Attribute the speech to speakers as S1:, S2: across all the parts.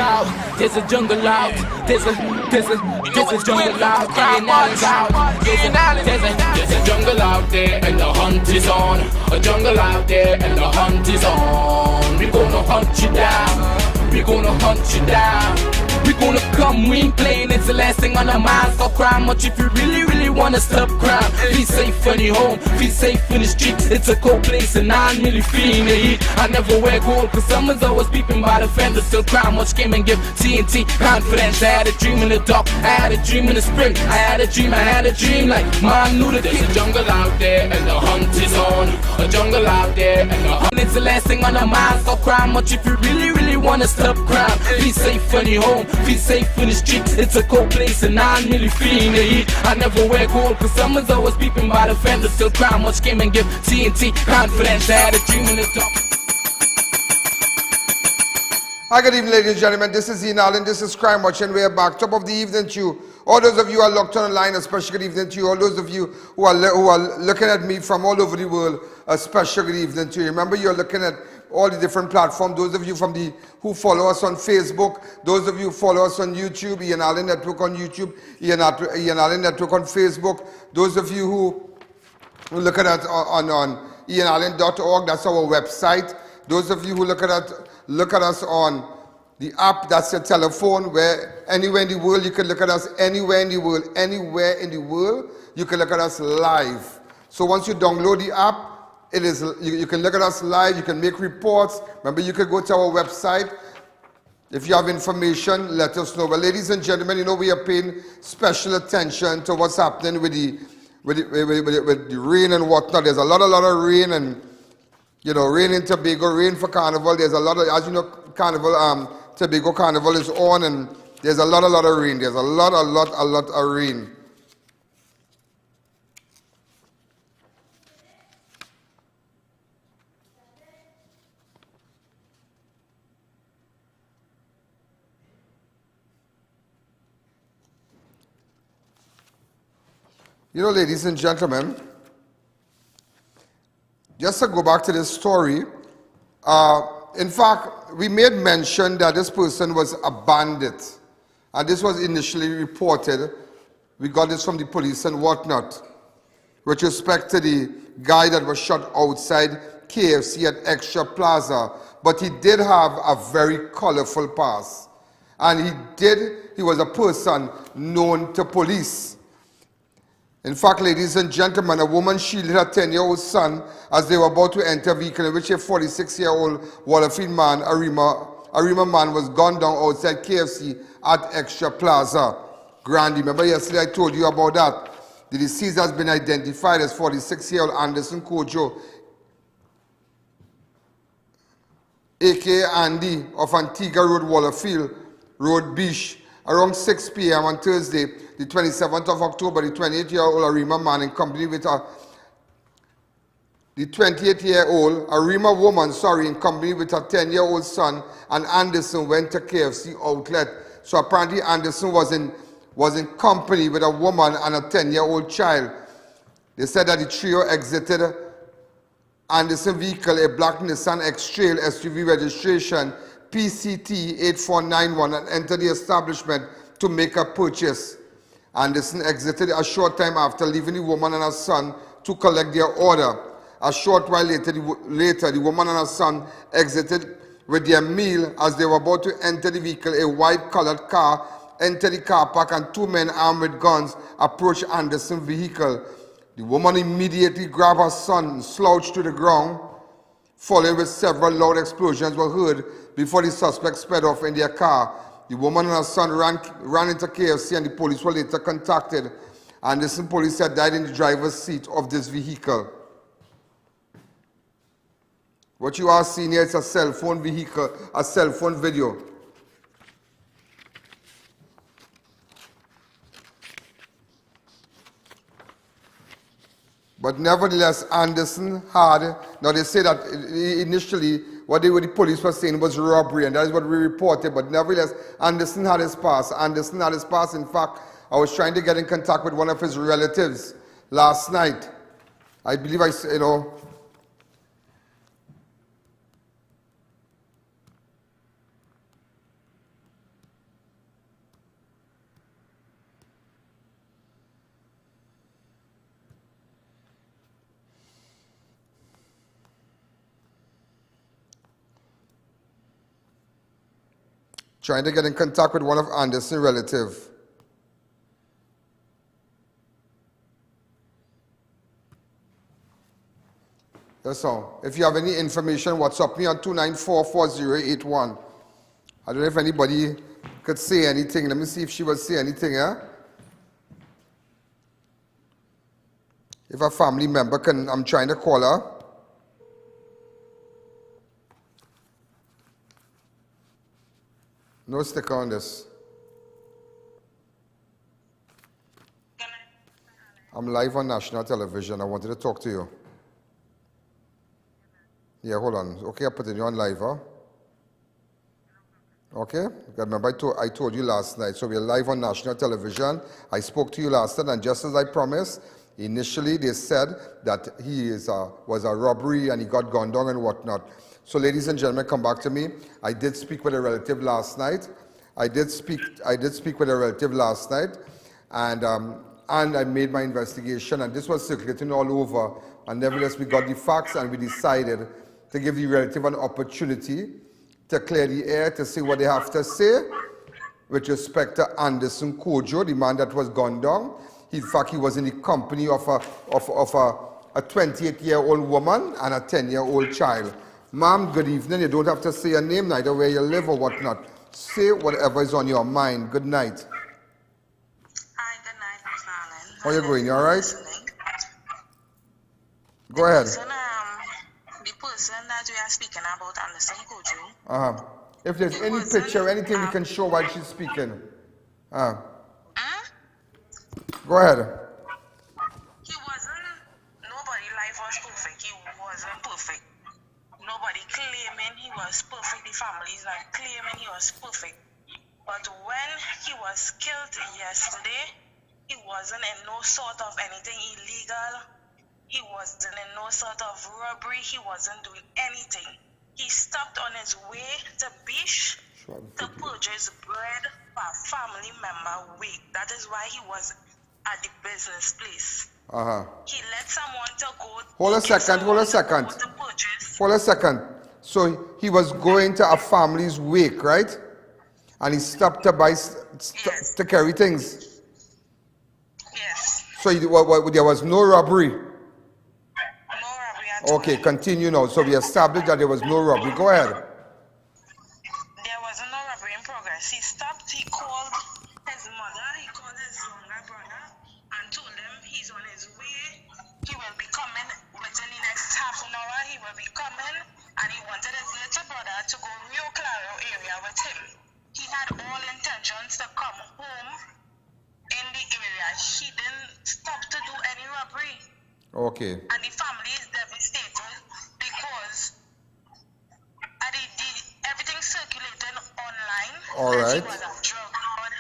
S1: out. There's a jungle out. There's a jungle out. There's a jungle out there and the hunt is on. A jungle out there and the hunt is on. We gonna hunt you down. We gonna hunt you down. We gonna come, we ain't playing, it's the last thing on our minds. Stop crime much if you really wanna stop crime. Be safe when you're home, be safe in the streets. It's a cold place and I'm really feeling the heat. I never wear gold cause someone's always peeping by the fence. Still crime much came and give TNT confidence. I had a dream in the dark, I had a dream in the spring. I had a dream like man knew the There's a jungle out there and the hunt is on. A jungle out there and the hunt. It's the last thing on our minds. Stop crime much if you really wanna stop crime. Be safe when you're home, be safe in the streets. It's a cold place and I'm really feeling the heat. I never wear gold cause someone's always peeping by the fence. Still crime much came and give TNT confidence. I had a dream in the dark.
S2: Hi, good evening, ladies and gentlemen. This is I.A.N. This is Crime Watch, and we are back. Top of the evening to you. All those of you who are locked on the line, a special good evening to you. All those of you who are looking at me from all over the world, a special good evening to you. Remember, you're looking at all the different platforms. Those of you who follow us on Facebook, those of you who follow us on YouTube, I.A.N. Network on YouTube, I.A.N. Network on Facebook. Those of you who look at us on IAN.org, that's our website. Those of you who look at us on the app, that's your telephone, where anywhere in the world you can look at us, anywhere in the world, you can look at us live. So once you download the app, you can look at us live, you can make reports. Remember, you can go to our website. If you have information, let us know. But ladies and gentlemen, you know we are paying special attention to what's happening with the rain and whatnot. There's a lot of rain, and rain in Tobago, rain for Carnival. There's a lot of, as you know, Tobago Carnival is on, and there's a lot of rain. There's a lot of rain. Ladies and gentlemen, just to go back to this story, in fact, we made mention that this person was a bandit. And this was initially reported. We got this from the police and whatnot. With respect to the guy that was shot outside KFC at Extra Plaza. But he did have a very colorful past. And he was a person known to police. In fact, ladies and gentlemen, a woman shielded her 10-year-old son as they were about to enter a vehicle in which a 46-year-old Waterfield man, Arima man, was gunned down outside KFC at Extra Plaza, Grandy. Remember yesterday I told you about that. The deceased has been identified as 46-year-old Anderson Kojo, a.k.a. Andy, of Antigua Road, Waterfield Road, Beach, around 6 p.m. on Thursday, the 27th of October. The 28-year-old Arima man in company with the 28-year-old Arima woman, in company with her 10-year-old son, and Anderson went to KFC outlet. So apparently Anderson was in company with a woman and a 10-year-old child. They said that the trio exited Anderson vehicle, a black Nissan X-Trail SUV registration PCT 8491, and entered the establishment to make a purchase. Anderson exited a short time after, leaving the woman and her son to collect their order. A short while later, the woman and her son exited with their meal. As they were about to enter the vehicle, a white-colored car entered the car park and two men armed with guns approached Anderson's vehicle. The woman immediately grabbed her son and slouched to the ground, following with several loud explosions were heard before the suspects sped off in their car. The woman and her son ran into KFC, and the police were later contacted. Anderson police had died in the driver's seat of this vehicle. What you are seeing here is a cell phone video. But nevertheless, Anderson had, now they say that initially what the police were saying was robbery, and that is what we reported, but nevertheless, Anderson had his pass. Anderson had his pass. In fact, I was trying to get in contact with one of his relatives last night. I believe Trying to get in contact with one of Anderson's relatives. That's all. If you have any information, WhatsApp me on 294-4081. I don't know if anybody could say anything. Let me see if she will say anything, yeah? If a family member can, I'm trying to call her. No sticker on this. I'm live on national television. I wanted to talk to you. Yeah, hold on. Okay, I put you on live, huh? Okay? Remember, I told you last night. So we're live on national television. I spoke to you last night, and just as I promised, initially they said that was a robbery and he got gunned down and whatnot. So, ladies and gentlemen, come back to me. I did speak with a relative last night. I did speak with a relative last night, and I made my investigation, and this was circulating all over. And nevertheless, we got the facts, and we decided to give the relative an opportunity to clear the air, to see what they have to say with respect to Anderson Kojo, the man that was gunned down. In fact, he was in the company of a 28-year-old woman and a 10-year-old child. Ma'am, good evening. You don't have to say your name, neither where you live or whatnot. Say whatever is on your mind. Good night.
S3: Hi, good night, Mr. Allen.
S2: How are you going? You all right? Go ahead.
S3: The person that we are speaking about, Anderson Kojo.
S2: If there's any picture, anything we can show while she's speaking. Go ahead.
S3: He wasn't, nobody's life was perfect. He wasn't perfect. Nobody claiming he was perfect. The family's not claiming he was perfect. But when he was killed yesterday, he wasn't in no sort of anything illegal. He wasn't in no sort of robbery. He wasn't doing anything. He stopped on his way to Beach to purchase bread for a family member week. That is why he was at the business place. He let someone to go.
S2: Hold a second. So he was going to a family's wake, right? And he stopped to buy,
S3: Yes.
S2: to carry things.
S3: Yes.
S2: So there was no robbery.
S3: No robbery at all.
S2: Okay, continue now. So we established that there was no robbery. Go ahead.
S3: There was no robbery in progress. He stopped. He called his mother. He called his younger brother and told them he's on his way. He will be coming within the next half an hour. He will be coming, and he wanted his little brother to go Rio Claro area with him. He had all intentions to come home in the area. He didn't stop to do any robbery.
S2: Okay.
S3: And the family is devastated because everything circulating online.
S2: All
S3: that
S2: right.
S3: He was a drug lord,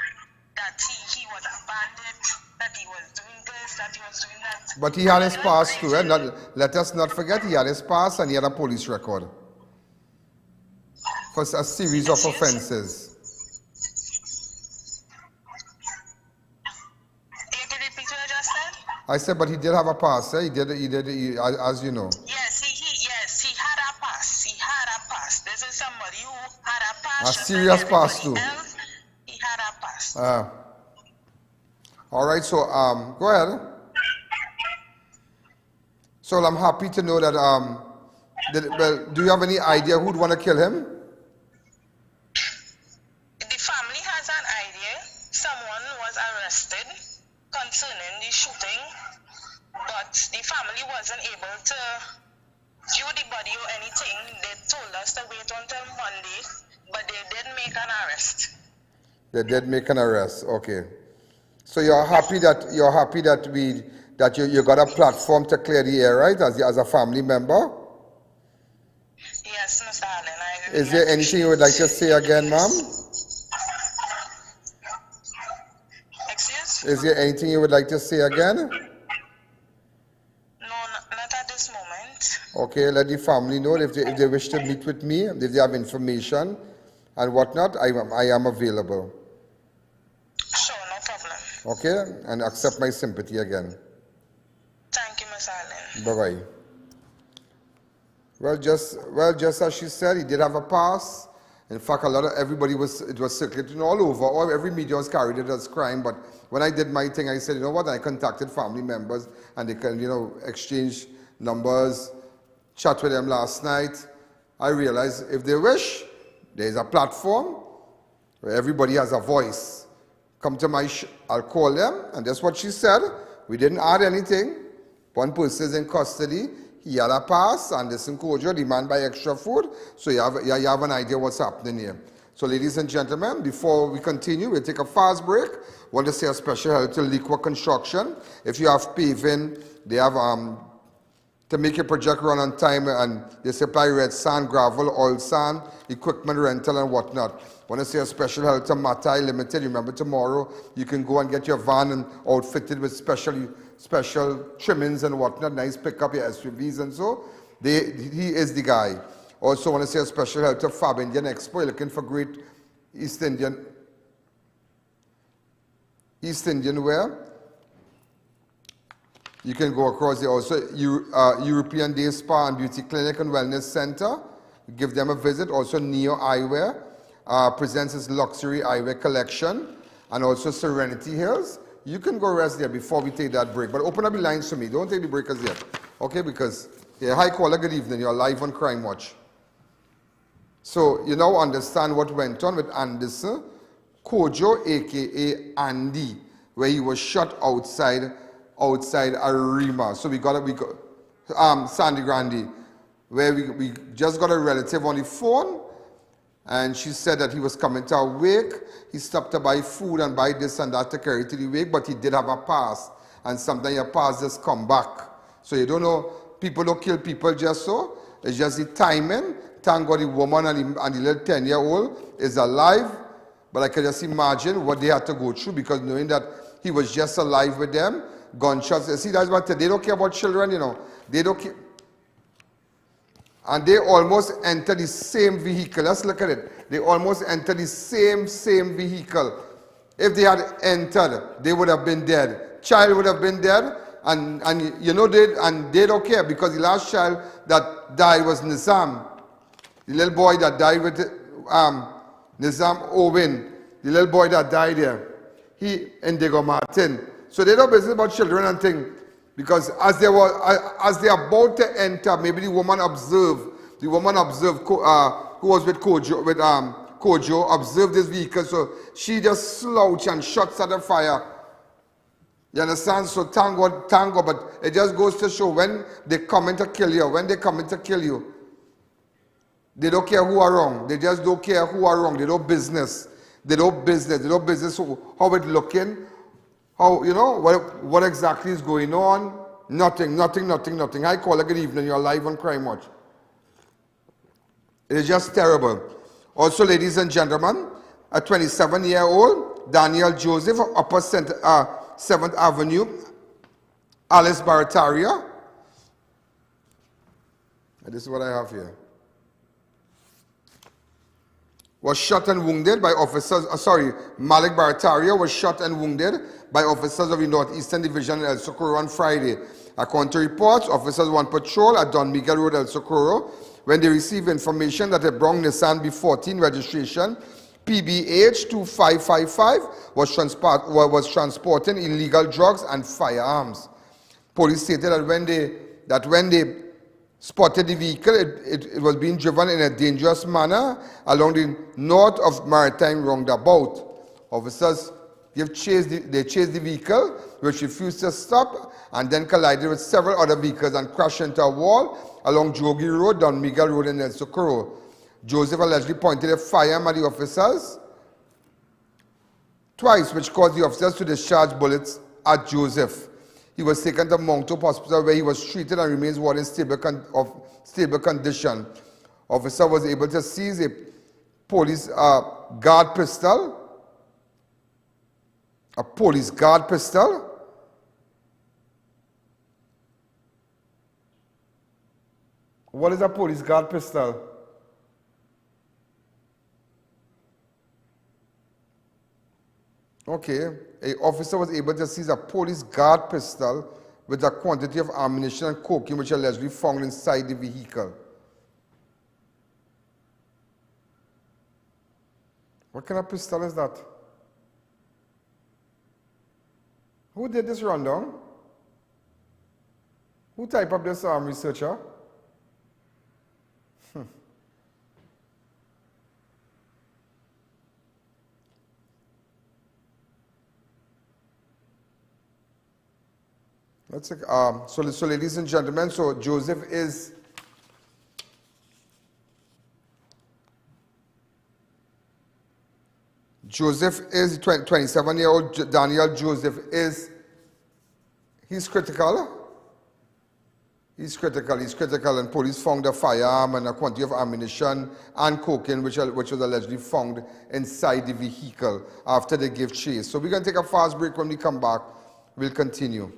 S3: that he was a bandit, that he was doing this, that he was doing that.
S2: But he had his pass too. Let us not forget he had his pass and he had a police record for a series of offenses.
S3: You can repeat what I just said?
S2: I said, but he did have a pass. He did, as you know.
S3: Yes, he had a pass. He had a pass. This is somebody who had a pass.
S2: A
S3: just
S2: serious
S3: like
S2: pass
S3: everybody
S2: too.
S3: else. He had a pass.
S2: All right, so go ahead. So I'm happy to know that, well, do you have any idea who'd want to kill him?
S3: The family has an idea. Someone was arrested concerning the shooting, but the family wasn't able to view the body or anything. They told us to wait until Monday, but they did make an arrest.
S2: They did make an arrest. Okay. So you're happy that you got a platform to clear the air, right? As a family member.
S3: Yes, Mr. Allen. I really
S2: Is there anything you would like to say again, ma'am?
S3: Excuse?
S2: Is there anything you would like to say again?
S3: No, not at this moment.
S2: Okay, let the family know if they wish to meet with me, if they have information and whatnot, I am available.
S3: Sure, no problem.
S2: Okay, and accept my sympathy again.
S3: Thank you, Mr. Allen.
S2: Bye-bye. Well, just as she said, he did have a pass. In fact, everybody it was circulating all over, every media was carried it as crime, but when I did my thing, I said, you know what, I contacted family members, and they can, exchange numbers, chat with them last night. I realized if they wish, there's a platform where everybody has a voice. Come to I'll call them, and that's what she said. We didn't add anything. One person is in custody. He had a pass, and this in Kojo, demand by extra food. So you have an idea what's happening here. So ladies and gentlemen, before we continue, we'll take a fast break. Want to say a special hello to Liqua Construction. If you have paving, they have to make your project run on time, and they supply red sand, gravel, oil sand, equipment rental, and whatnot. Want to say a special hello to Matai Limited. Remember, tomorrow you can go and get your van and outfitted with special trimmings and whatnot, nice pickup, your SUVs and so. He is the guy. Also want to say a special hello to Fab Indian Expo. You're looking for great East Indian wear. You can go across there. Also, European Day Spa and Beauty Clinic and Wellness Center. Give them a visit. Also, Neo Eyewear presents its luxury eyewear collection. And also Serenity Hills. You can go rest there before we take that break. But open up the lines for me. Don't take the breakers yet. Okay, because, hi caller, good evening. You're live on Crime Watch. So, you now understand what went on with Anderson Kojo, a.k.a. Andy, where he was shot outside Arima. So we got Sandy Grandi, where we just got a relative on the phone, and she said that he was coming to a wake. He stopped to buy food and buy this and that to carry to the wake, but he did have a pass, and sometimes your pass just come back. So you don't know, people don't kill people just so. It's just the timing. Thank God the woman and the little 10-year-old is alive, but I can just imagine what they had to go through, because knowing that he was just alive with them, gunshots. You see, that's what they don't care about children, They don't care. And they almost enter the same vehicle. Let's look at it. They almost enter the same vehicle. If they had entered, they would have been dead. Child would have been dead, and they don't care, because the last child that died was Nizam. The little boy that died with Nizam Owen, the little boy that died there. He and Diego Martin. So they don't business about children and things, because as they are about to enter, maybe the woman observed who was with Kojo observed this vehicle, so she just slouched and shots at the fire. You understand? So thank God, but it just goes to show when they come in to kill you, they don't care who are wrong. They just don't care who are wrong. They don't business how it looking. How, what exactly is going on? Nothing. Hi, caller, good evening. You're live on Crime Watch. It is just terrible. Also, ladies and gentlemen, a 27-year-old, Daniel Joseph, Upper 7th Avenue, Alice Barataria. This is what I have here. Was shot and wounded by officers, Malick Barataria was shot and wounded by officers of the Northeastern Division in El Socorro on Friday. According to reports, officers were on patrol at Don Miguel Road, El Socorro, when they received information that a brown Nissan B14 registration, PBH 2555, was transporting illegal drugs and firearms. Police stated that when they spotted the vehicle, it was being driven in a dangerous manner along the north of Maritime Roundabout. Officers chased the vehicle, which refused to stop, and then collided with several other vehicles and crashed into a wall along Jogi Road, Don Miguel Road in El Socorro. Joseph allegedly pointed a firearm at the officers twice, which caused the officers to discharge bullets at Joseph. He was taken to Mount Hope Hospital, where he was treated and remains in stable condition. Officer was able to seize a police guard pistol. A police guard pistol. What is a police guard pistol? Okay, an officer was able to seize a police guard pistol with a quantity of ammunition and cocaine which allegedly found inside the vehicle. What kind of pistol is that? Who did this rundown? Who typed up this researcher? Let's take, so ladies and gentlemen, so Joseph is Joseph is 27-year-old Daniel Joseph is, he's critical. He's critical, and police found a firearm and a quantity of ammunition and cocaine, which was allegedly found inside the vehicle after they gave chase. So we're going to take a fast break. When we come back, we'll continue.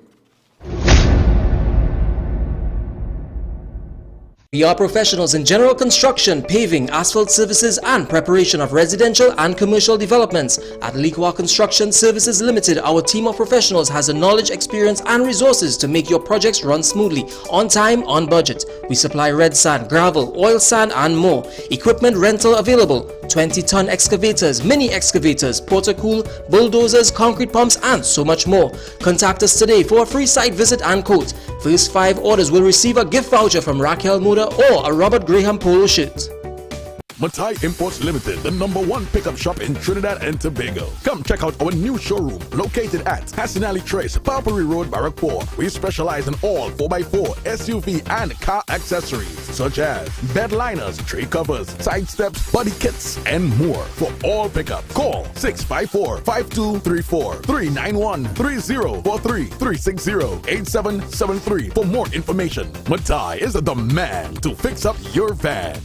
S4: We are professionals in general construction, paving, asphalt services and preparation of residential and commercial developments. At Liqua Construction Services Limited, our team of professionals has the knowledge, experience and resources to make your projects run smoothly, on time, on budget. We supply red sand, gravel, oil sand and more. Equipment rental available. 20-ton excavators, mini excavators, porta-cool, bulldozers, concrete pumps and so much more. Contact us today for a free site visit and quote. First 5 orders will receive a gift voucher from Raquel Motor or a Robert Graham polo shirt.
S5: Matai Imports Limited, the #1 pickup shop in Trinidad and Tobago. Come check out our new showroom located at Hassanali Trace, Palpery Road, Barrackpore. We specialize in all 4x4, SUV and car accessories such as bed liners, tray covers, side steps, body kits and more. For all pickup, call 654-5234, 391-3043, 360-8773 for more information. Matai is the man to fix up your van.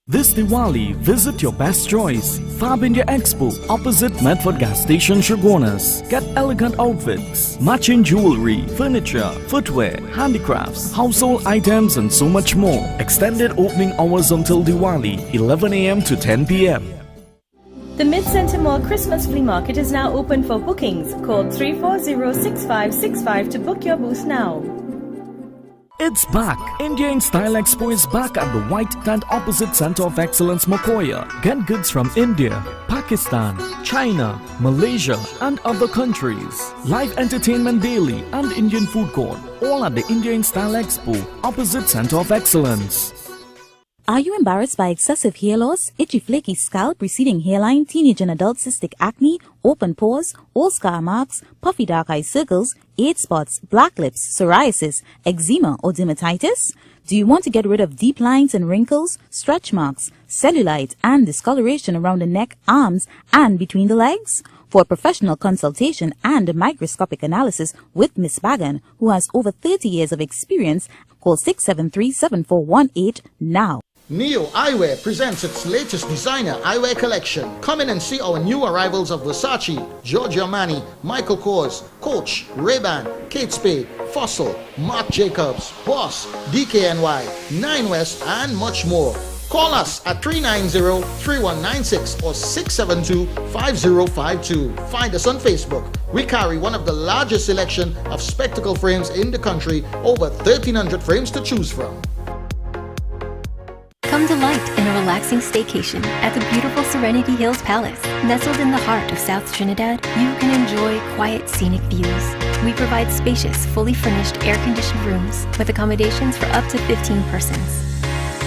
S6: This Diwali, visit your best choice, Fab India Expo, opposite Medford Gas Station, Shogunas. Get elegant outfits, matching jewelry, furniture, footwear, handicrafts, household items and so much more. Extended opening hours until Diwali, 11 a.m. to 10 p.m.
S7: The Mid-Center Mall Christmas Flea Market is now open for bookings. Call 340-6565 to book your booth now.
S6: It's back! India in Style Expo is back at the White Tent opposite Center of Excellence, Mokoya. Get goods from India, Pakistan, China, Malaysia and other countries. Live entertainment daily and Indian food court, all at the India in Style Expo opposite Center of Excellence.
S8: Are you embarrassed by excessive hair loss, itchy flaky scalp, receding hairline, teenage and adult cystic acne, open pores, old scar marks, puffy dark eye circles, age spots, black lips, psoriasis, eczema or dermatitis? Do you want to get rid of deep lines and wrinkles, stretch marks, cellulite and discoloration around the neck, arms and between the legs? For a professional consultation and a microscopic analysis with Miss Bagan, who has over 30 years of experience, call 673-7418 now.
S9: Neo Eyewear presents its latest designer eyewear collection. Come in and see our new arrivals of Versace, Giorgio Armani, Michael Kors, Coach, Ray-Ban, Kate Spade, Fossil, Marc Jacobs, Boss, DKNY, Nine West and much more. Call us at 390-3196 or 672-5052. Find us on Facebook. We carry one of the largest selection of spectacle frames in the country, over 1,300 frames to choose from.
S10: Come delight in a relaxing staycation at the beautiful Serenity Hills Palace. Nestled in the heart of South Trinidad, you can enjoy quiet, scenic views. We provide spacious, fully furnished, air-conditioned rooms with accommodations for up to 15 persons.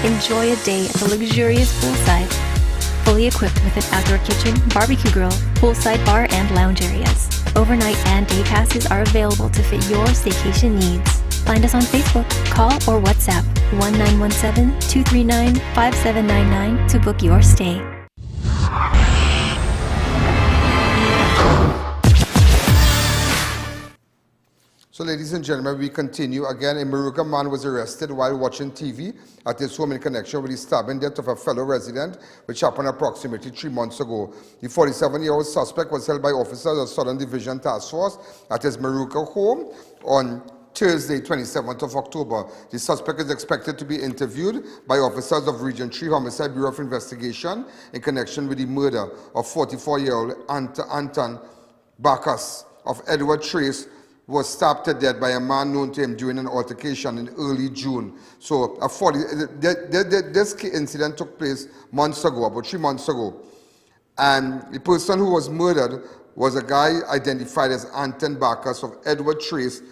S10: Enjoy a day at the luxurious poolside, fully equipped with an outdoor kitchen, barbecue grill, poolside bar, and lounge areas. Overnight and day passes are available to fit your staycation needs. Find us on Facebook, call or WhatsApp 1917-239-5799 to book your stay.
S2: So ladies and gentlemen, we continue. Again, a Maruka man was arrested while watching TV at his home in connection with the stabbing death of a fellow resident, which happened approximately 3 months ago. The 47-year-old suspect was held by officers of Southern Division Task Force at his Maruka home on Thursday, 27th of October. The suspect is expected to be interviewed by officers of Region 3 Homicide Bureau of Investigation in connection with the murder of 44-year-old Anton Bacchus of Edward Trace, was stabbed to death by a man known to him during an altercation in early June. So this incident took place months ago, about 3 months ago. And the person who was murdered was a guy identified as Anton Bacchus of Edward Trace.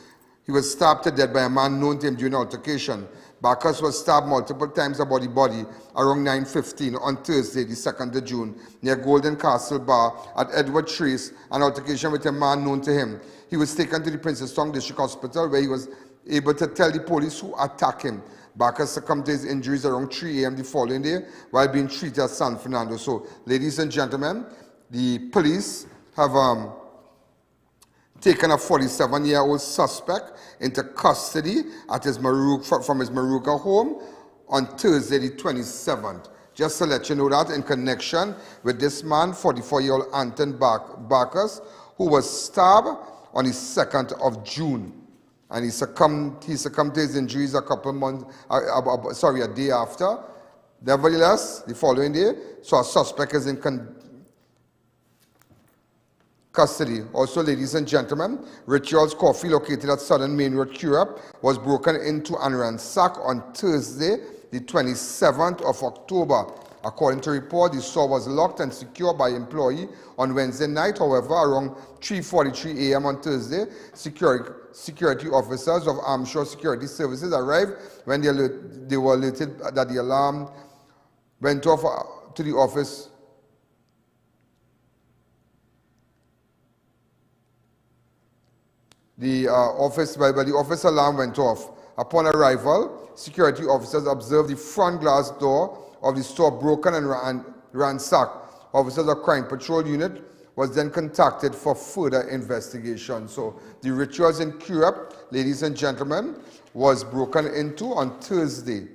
S2: He was stabbed to death by a man known to him during an altercation. Bacchus was stabbed multiple times about the body around 9:15 on Thursday, the 2nd of June, near Golden Castle Bar at Edward Trace, an altercation with a man known to him. He was taken to the Princeton District Hospital where he was able to tell the police who attacked him. Bacchus succumbed to his injuries around 3 a.m. the following day while being treated at San Fernando. So, ladies and gentlemen, the police have taken a 47-year-old suspect into custody at his from his Maruga home on Thursday, the 27th. Just to let you know that in connection with this man, 44-year-old Anton Bacchus, who was stabbed on the 2nd of June. And he succumbed to his injuries a day after. Nevertheless, the following day, so a suspect is in custody. Also, ladies and gentlemen, Rituals Coffee, located at Southern Main Road, Curepe, was broken into and ransacked on Thursday, the 27th of October. According to report, the store was locked and secured by employee on Wednesday night. However, around 3:43 a.m. on Thursday, security officers of Armed Shore Security Services arrived when they were alerted that the alarm went off to the office. The office alarm went off. Upon arrival, security officers observed the front glass door of the store broken and ransacked. Officers of Crime Patrol Unit was then contacted for further investigation. So the Rituals in Curepe, ladies and gentlemen, was broken into on Thursday.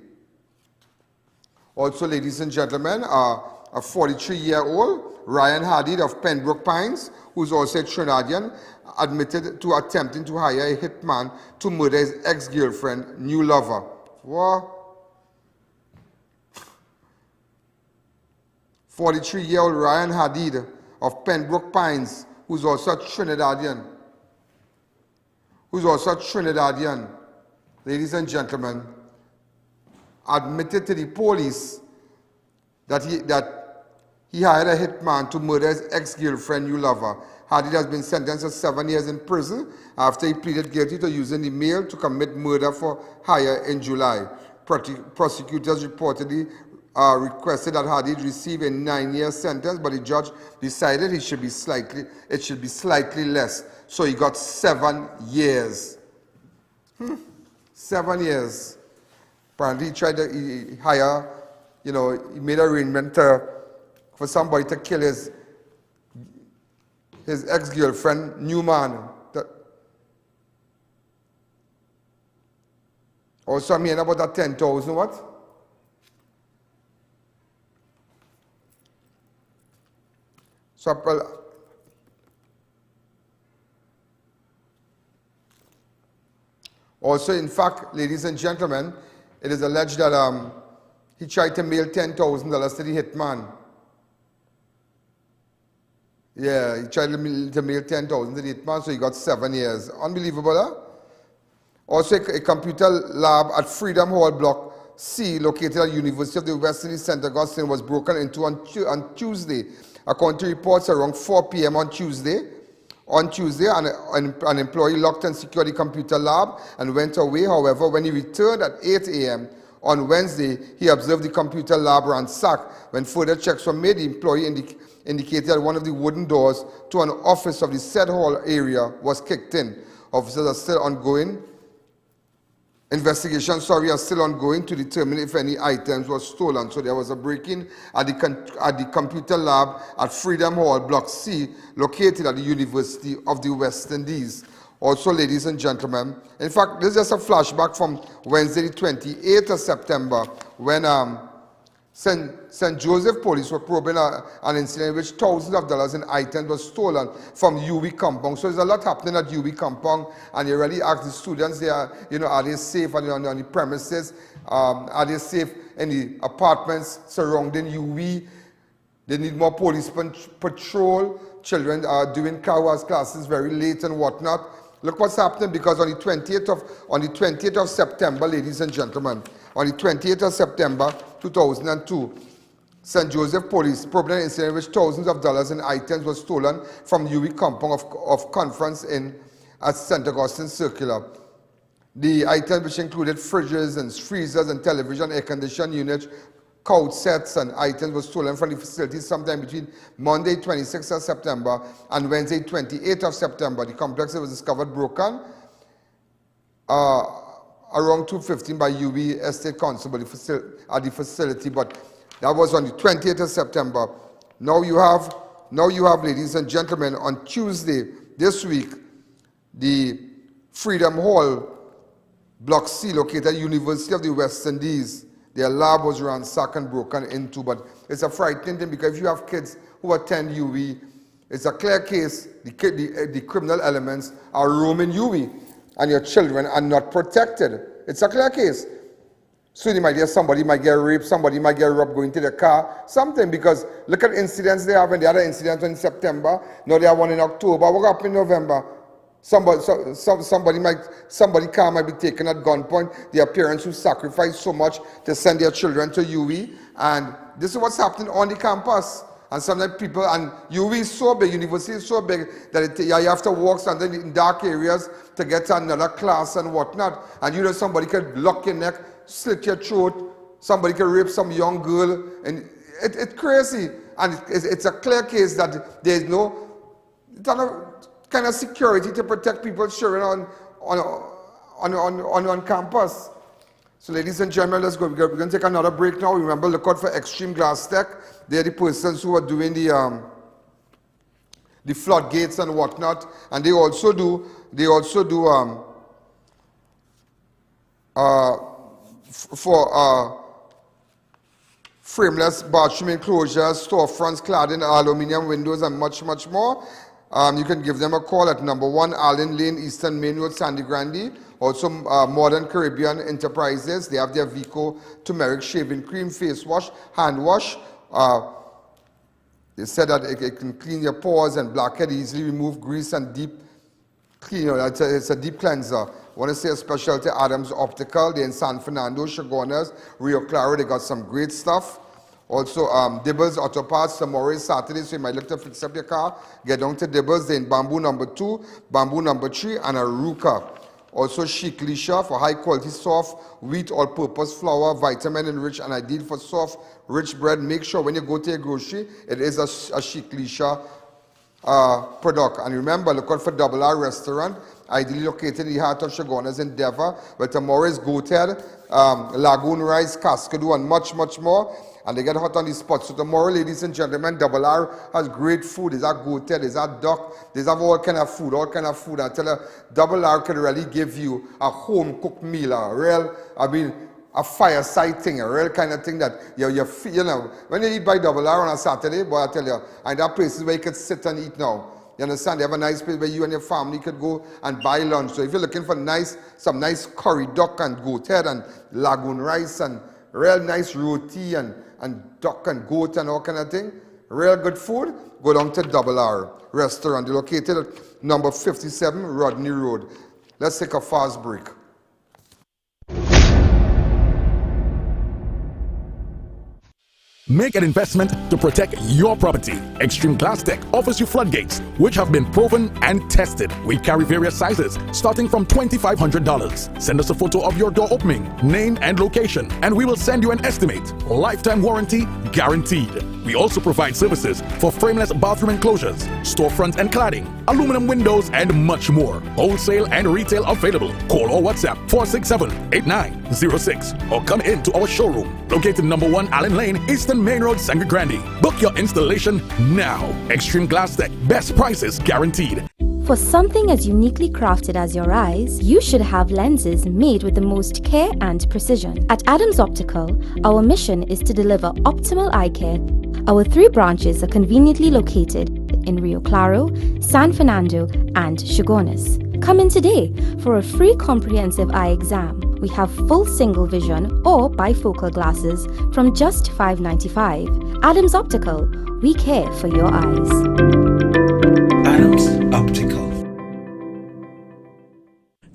S2: Also, ladies and gentlemen, a 43-year-old Ryan Hadid of Pembroke Pines, who's also a Trinidadian, admitted to attempting to hire a hitman to murder his ex-girlfriend, new lover. What? 43-year-old Ryan Hadid of Pembroke Pines, who's also a Trinidadian. Ladies and gentlemen, admitted to the police that he hired a hitman to murder his ex-girlfriend, new lover. Hadid has been sentenced to 7 years in prison after he pleaded guilty to using the mail to commit murder for hire in July. Prosecutors reportedly requested that Hadid receive a 9-year sentence, but the judge decided it should be slightly less. So he got 7 years. 7 years. Apparently he tried to hire, he made an arrangement for somebody to kill his ex-girlfriend, new man. Also, I'm hearing about that 10,000 what? So, also, in fact, ladies and gentlemen, it is alleged that he tried to mail $10,000 to the hitman. Yeah, he tried to mail $10,000 to the hitman, so he got 7 years. Unbelievable, huh? Also, a computer lab at Freedom Hall Block C, located at University of the West Indies, St. Augustine, was broken into on Tuesday. According to reports, around 4 p.m. on Tuesday, an employee locked and secured the computer lab and went away. However, when he returned at 8 a.m. on Wednesday, he observed the computer lab ransacked. When further checks were made, the employee indicated that one of the wooden doors to an office of the said hall area was kicked in. Officers are still ongoing. Investigations are still ongoing to determine if any items were stolen. So there was a break-in at the computer lab at Freedom Hall, Block C, located at the University of the West Indies. Also, ladies and gentlemen, in fact, this is just a flashback from Wednesday, the 28th of September, when St. Joseph police were probing an incident in which thousands of dollars in items were stolen from UB compound. So there's a lot happening at UB compound, and you really ask the students there, are they safe on the premises? Are they safe in the apartments surrounding UB? They need more police patrol. Children are doing car wash classes very late and whatnot. Look what's happening, because on the 20th of September, ladies and gentlemen, on the 28th of September 2002, St. Joseph Police probed an incident in which thousands of dollars in items were stolen from UV compound of Conference Inn at St. Augustine Circular. The items, which included fridges and freezers and television, air conditioning units, couch sets and items, were stolen from the facility sometime between Monday 26th of September and Wednesday 28th of September. The complex was discovered broken around 2:15 by UV Estate Constable at the facility, but that was on the 28th of September. Now you have, ladies and gentlemen, on Tuesday this week, the Freedom Hall, Block C, located at University of the West Indies, their lab was ransacked and broken into, but it's a frightening thing because if you have kids who attend UV, it's a clear case the criminal elements are roaming UV and your children are not protected. It's a clear case. So somebody might get raped, somebody might get robbed going to the car, something, because look at incidents they have, and the other incidents in September, now they have one in October, what happened in November? Somebody car might be taken at gunpoint. Their parents who sacrificed so much to send their children to UV, and this is what's happening on the campus. And sometimes people, and UV is so big, university is so big, that you have to walk sometimes in dark areas to get to another class and whatnot. And somebody could lock your neck, slit your throat, somebody could rape some young girl, and it's crazy. And it's a clear case that there's no kind of security to protect people's children on campus. So ladies and gentlemen, let's go. We're going to take another break now. Remember, look out for Extreme Glass Tech. They're the persons who are doing the floodgates and whatnot, and they also do frameless bathroom enclosures, storefronts, cladding, aluminium windows, and much more. You can give them a call at number 1 Allen Lane, Eastern Main Road, Sandy Grande. Also, Modern Caribbean Enterprises. They have their Vico turmeric shaving cream, face wash, hand wash. They said that it can clean your pores and blackhead, easily remove grease and deep clean. It's a deep cleanser. I want to say a special to Adams Optical. They're in San Fernando, Chagonas, Rio Claro. They got some great stuff. Also, Dibbles Auto Parts tomorrow is Saturday, so you might look to fix up your car. Get down to Dibbles. They're in Bamboo number 2, Bamboo number 3, and Aruka. Also, Chic Lisha for high quality soft wheat all-purpose flour, vitamin enriched and ideal for soft, rich bread. Make sure when you go to your grocery, it is a Chic Lisha product. And remember, look out for Double R Restaurant, ideally located in the heart of Chagonas in Denver, where tomorrow is goat head, lagoon rice, cascadoo, and much more. And they get hot on the spot. So tomorrow, ladies and gentlemen, Double R has great food. There's a goat head, there's a duck, there's all kind of food. I tell you, Double R can really give you a home-cooked meal, a fireside thing, a real kind of thing that when you eat by Double R on a Saturday, boy, I tell you, and that place is where you could sit and eat now. You understand? They have a nice place where you and your family could go and buy lunch. So if you're looking for some nice curry duck and goat head and lagoon rice and real nice roti and duck and goat and all kind of thing, real good food, go down to Double R Restaurant. They're located at number 57 Rodney Road. Let's take a fast break.
S5: Make an investment to protect your property. Extreme Glass Tech offers you floodgates, which have been proven and tested. We carry various sizes, starting from $2,500. Send us a photo of your door opening, name and location, and we will send you an estimate. Lifetime warranty guaranteed. We also provide services for frameless bathroom enclosures, storefront and cladding, aluminum windows, and much more. Wholesale and retail available. Call or WhatsApp 467-8906 or come into our showroom located number 1 Allen Lane, Eastern Main Road, Sangre Grande. Book your installation now. Extreme Glass Tech, best prices guaranteed.
S10: For something as uniquely crafted as your eyes, you should have lenses made with the most care and precision. At Adams Optical, our mission is to deliver optimal eye care. Our 3 branches are conveniently located in Rio Claro, San Fernando, and Chagonas. Come in today for a free comprehensive eye exam. We have full single vision or bifocal glasses from just $5.95. Adams Optical, we care for your eyes.
S11: Adams Optical.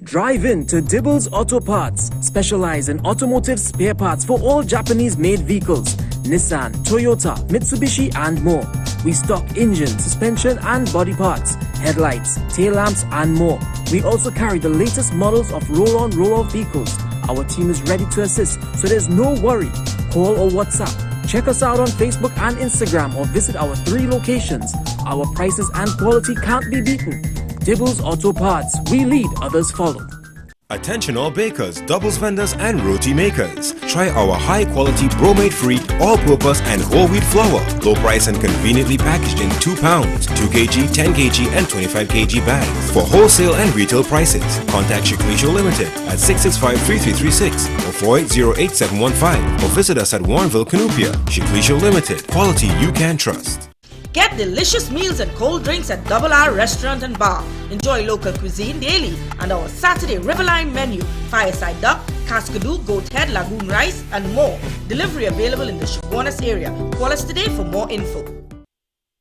S6: Drive in to Dibbles Auto Parts, specialize in automotive spare parts for all Japanese-made vehicles.
S4: Nissan, Toyota, Mitsubishi and more. We stock engine, suspension and body parts, headlights, tail lamps and more. We also carry the latest models of roll-on, roll-off vehicles. Our team is ready to assist, so there's no worry. Call or WhatsApp. Check us out on Facebook and Instagram or visit our 3 locations. Our prices and quality can't be beaten. Dibbles Auto Parts. We lead, others follow.
S12: Attention all bakers, doubles vendors and roti makers. Try our high quality bromate free, all purpose and whole wheat flour. Low price and conveniently packaged in 2 pounds, 2 kg, 10 kg and 25 kg bags. For wholesale and retail prices, contact Shiklisho Limited at 665-3336 or 480-8715 or visit us at Warrenville, Canupia. Shiklisho Limited, quality you can trust.
S13: Get delicious meals and cold drinks at Double R Restaurant and Bar. Enjoy local cuisine daily and our Saturday Riverline menu, fireside duck, cascadoo, goat head, lagoon rice and more. Delivery available in the Chaguanas area. Call us today for more info.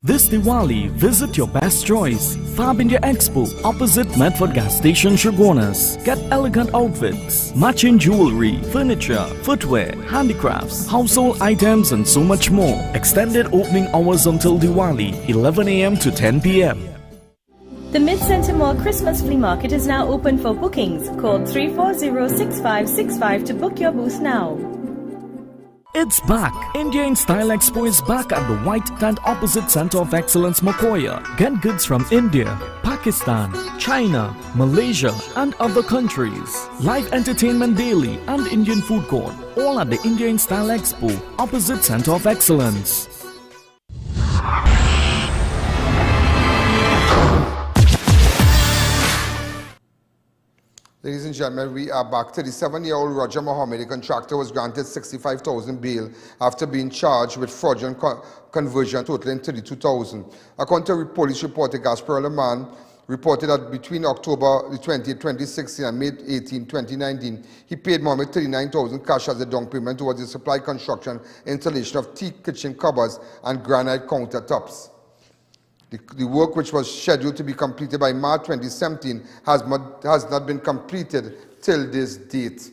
S6: This Diwali, visit your best choice. Fab India Expo, opposite Medford Gas Station, Chaguanas. Get elegant outfits, matching jewelry, furniture, footwear, handicrafts, household items and so much more. Extended opening hours until Diwali, 11 a.m. to 10 p.m.
S7: The Mid-Center Mall Christmas Flea Market is now open for bookings. Call 340-6565 to book your booth now.
S6: It's back! India in Style Expo is back at the White Tent opposite Center of Excellence, Mokoya. Get goods from India, Pakistan, China, Malaysia and other countries. Live entertainment daily and Indian food court. All at the India in Style Expo opposite Center of Excellence.
S2: Ladies and gentlemen, we are back. 37-year-old Roger Mohammed, a contractor, was granted $65,000 bail after being charged with fraudulent conversion totaling $32,000. According to police reporter Gaspar Leman, reported that between October 20, 2016 and May 18, 2019, he paid Mohammed $39,000 cash as a down payment towards the supply, construction, installation of teak kitchen cupboards and granite countertops. The work, which was scheduled to be completed by March 2017, has not been completed till this date.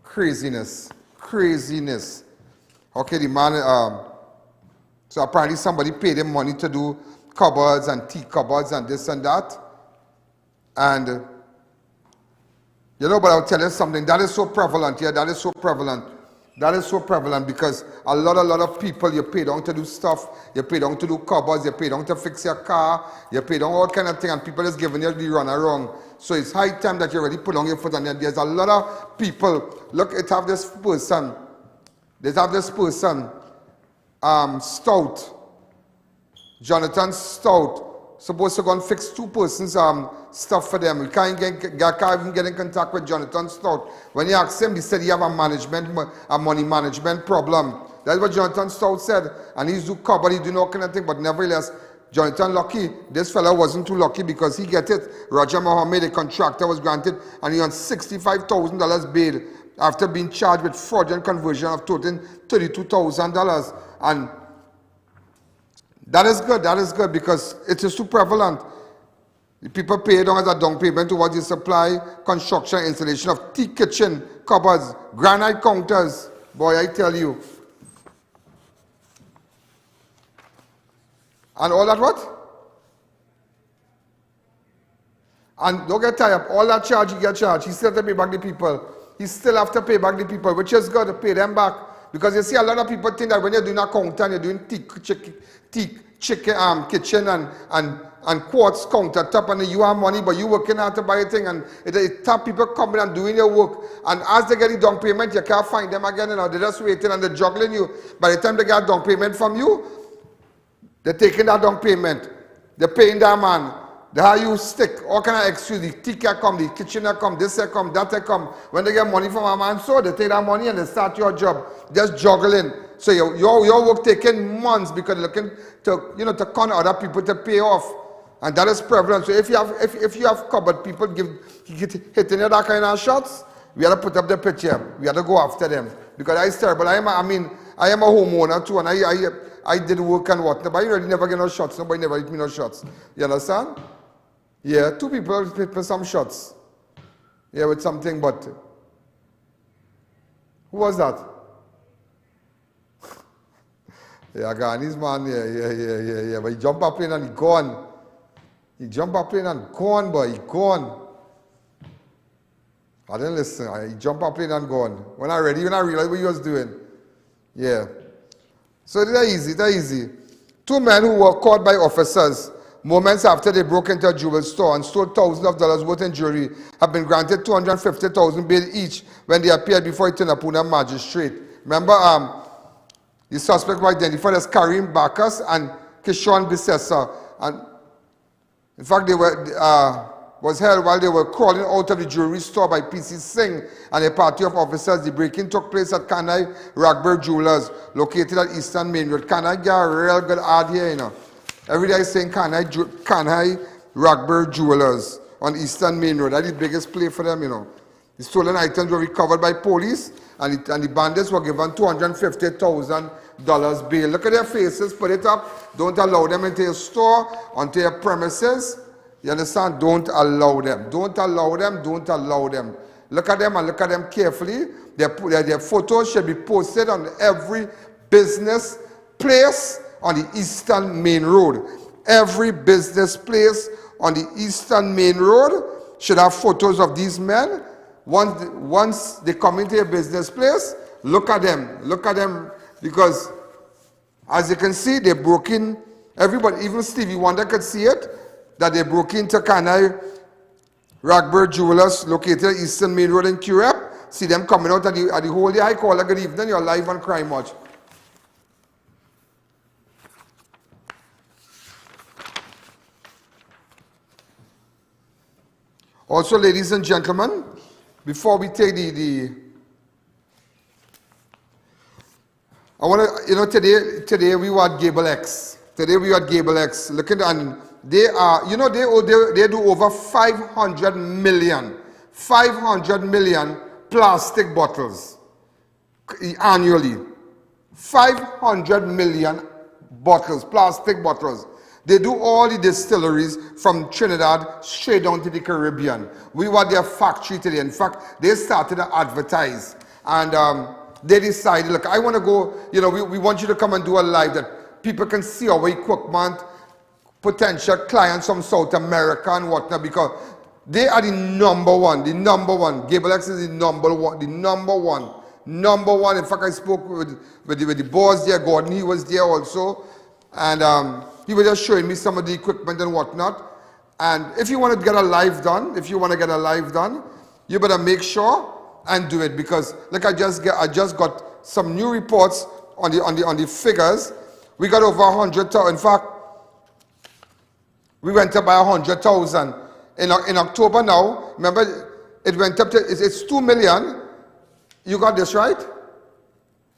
S2: Craziness. Craziness. Okay, the man, so apparently somebody paid him money to do cupboards and tea cupboards and this and that. And, you know, but I'll tell you something, that is so prevalent, yeah, that is so prevalent. That is so prevalent because a lot of people, you pay down to do stuff, you pay down to do cupboards, you pay down to fix your car, you pay down all kind of things, and people is giving you the run around. So it's high time that you already put on your foot, and there's a lot of people, look, it have this person, Stout, Jonathan Stout, supposed to go and fix 2 persons' stuff for them. We can't even get in contact with Jonathan Stout. When you ask him, he said he have a money management problem. That's what Jonathan Stout said. And he's do cupboard, he do no kind of thing, but nevertheless, Jonathan lucky. This fella wasn't too lucky because he get it. Roger Mohammed, a contractor, was granted and he earned $65,000 bail after being charged with fraudulent conversion of totaling $32,000. And that is good because it is too prevalent. The people pay down as a down payment towards the supply, construction, installation of teak kitchen, cupboards, granite counters. Boy, I tell you. And all that what? And don't get tired up. All that charge you get charged. He still have to pay back the people. He still have to pay back the people, which is good to pay them back. Because you see a lot of people think that when you're doing a counter and you're doing kitchen and quartz countertop and you have money, but you working hard to buy a thing, and it top people coming and doing your work, and as they get the down payment, you can't find them again, they're just waiting and they're juggling you. By the time they get down payment from you, they're taking that down payment, they're paying that man, they have you stick, all kind of excuse, the tea can come, the kitchen can come, this can come, that can come. When they get money from a man, so they take that money and they start your job, just juggling. So your work taking months because they're looking to, to con other people to pay off. And that is prevalent. So if you have cupboard people hitting you that kind of shots, we have to put up the picture. We have to go after them. Because that is terrible. I am a homeowner too, and I did work and whatnot, but I really never get no shots. Nobody never hit me no shots. You understand? Yeah, 2 people hit me some shots. Yeah, with something, but who was that? Yeah, Ghanai's man, yeah. But he jump up plane and he gone. He jump up plane and gone, boy, he gone. I didn't listen. He jump up plane and gone. When I realized what he was doing. Yeah. So they're easy. Two men who were caught by officers moments after they broke into a jewelry store and stole thousands of dollars worth in jewelry have been granted $250,000 bail each when they appeared before Itinapuna magistrate. Remember, the suspect were identified as Karim Bakas and Kishon Bissessa. And in fact, they was held while they were crawling out of the jewelry store by P.C. Singh and a party of officers. The break-in took place at Kanhai Ragbir Jewelers, located at Eastern Main Road. Kanhai got a real good ad here, you know. Every day I'm saying Kanhai Ragbir Jewelers on Eastern Main Road. That's the biggest play for them, you know. The stolen items were recovered by police, and the bandits were given $250,000 bail. Look at their faces, put it up. Don't allow them into your store, onto your premises. You understand? Don't allow them. Don't allow them. Don't allow them. Look at them and look at them carefully. Their photos should be posted on every business place on the Eastern Main Road. Every business place on the Eastern Main Road should have photos of these men. Once they come into a business place, look at them. Look at them, because as you can see, they broke in. Everybody, even Stevie Wonder could see it, that they broke into Kanhai Ragbir Jewelers located at Eastern Main Road in Curep. See them coming out at the whole day. I call good evening. You're live on Crime Watch. Also, ladies and gentlemen, before we take I want to, you know, today we were at Gable X. Today we were at Gable X. Looking, and they are, you know, they do over 500 million plastic bottles annually. 500 million bottles, plastic bottles. They do all the distilleries from Trinidad straight down to the Caribbean. We were their factory today. In fact, they started to advertise. And they decided, look, I want to go, you know, we want you to come and do a live that people can see our equipment, potential clients from South America and whatnot, because they are the number one. Gable X is the number one. In fact, I spoke with the boss there, Gordon, he was there also. And he was just showing me some of the equipment and whatnot. And if you want to get a live done, you better make sure and do it, because like I just got some new reports on the figures. We got over 100,000. In fact, we went up by 100,000 in October now. Remember, it went up to it's 2 million. You got this right?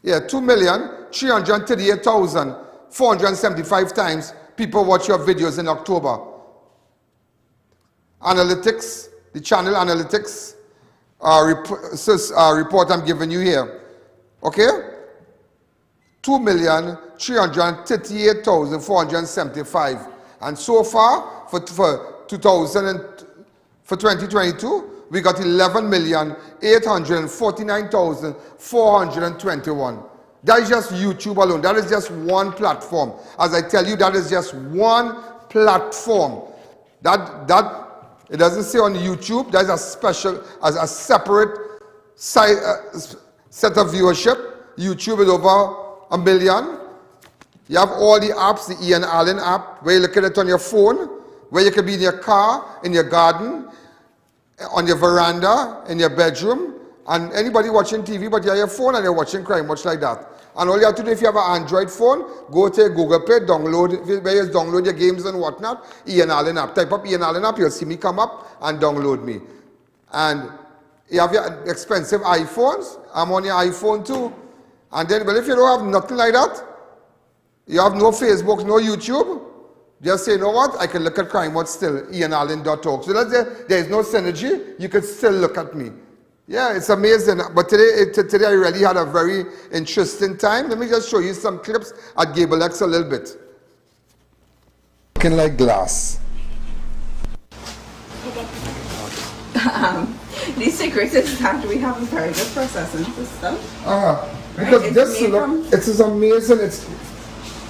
S2: Yeah, 2,338,475 times people watch your videos in October. Analytics, the channel analytics report I'm giving you here. Okay? 2,338,475. And so far, for 2022, we got 11,849,421. That is just YouTube alone. That is just one platform. As I tell you, that is just one platform. That it doesn't say on YouTube. That is a special, as a separate set of viewership. YouTube is over 1 million. You have all the apps, the I.A.N app, where you look at it on your phone, where you can be in your car, in your garden, on your veranda, in your bedroom, and anybody watching TV, but you have your phone and you're watching Crime Watch like that. And all you have to do, if you have an Android phone, go to Google Play, download your games and whatnot, I.A.N app. Type up I.A.N app, you'll see me come up and download me. And you have your expensive iPhones. I'm on your iPhone too. And then, well, if you don't have nothing like that, you have no Facebook, no YouTube, just say, you know what, I can look at Crime Watch still, ianallen.org. So let's say there is no synergy, you can still look at me. Yeah, it's amazing. But today I really had a very interesting time. Let me just show you some clips at Gable X a little bit. Looking like glass.
S14: The secret is that we have a very good processing system.
S2: Because this, look, it is amazing.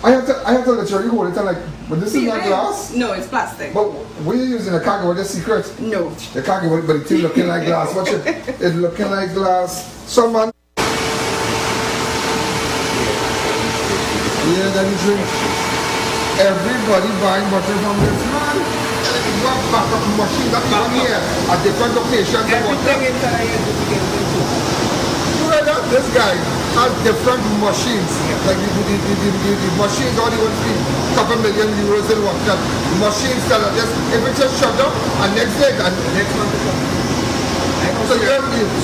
S2: I have to literally hold it and like, but this is not glass?
S14: No, it's plastic.
S2: But what are you using a cargo? What's the secret?
S14: No.
S2: The cargo, but it's looking like glass. Watch it. It's looking like glass. Someone. Yeah, that is drink. Everybody buying bottle from this man. You have backup machine that one here at different locations.
S14: Everything inside here to get
S2: you heard that? This guy has different machines. Like the machines all the ones fee couple million euros and what that. Machines that are just if it's just shut down and next day and next month to come. So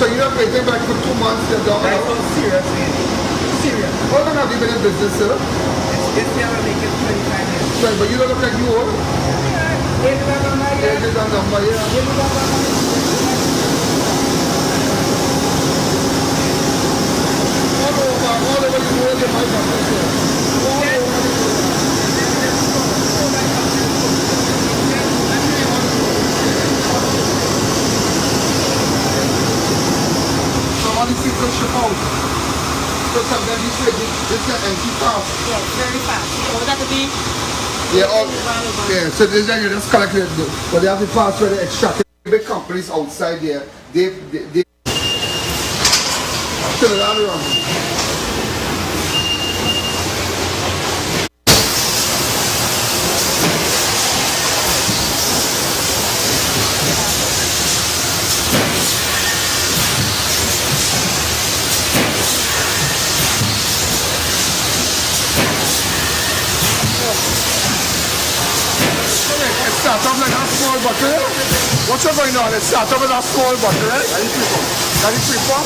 S2: you're not waiting back for 2 months to dog.
S14: Seriously. Serious.
S2: How long have you been in business, sir?
S14: This year I'm making 25 years.
S2: Right, but you don't look like you old. Somebody sees the ship out. So sometimes you say this is empty fast.
S14: Yes, very fast. What that to be?
S2: Yeah, so this guy you just collect it, but they have the parts where they extract it. Big companies outside there, they turn it around. Start off like a small bottle. What's going on? It starts off with a small bottle, right? That is pre-form.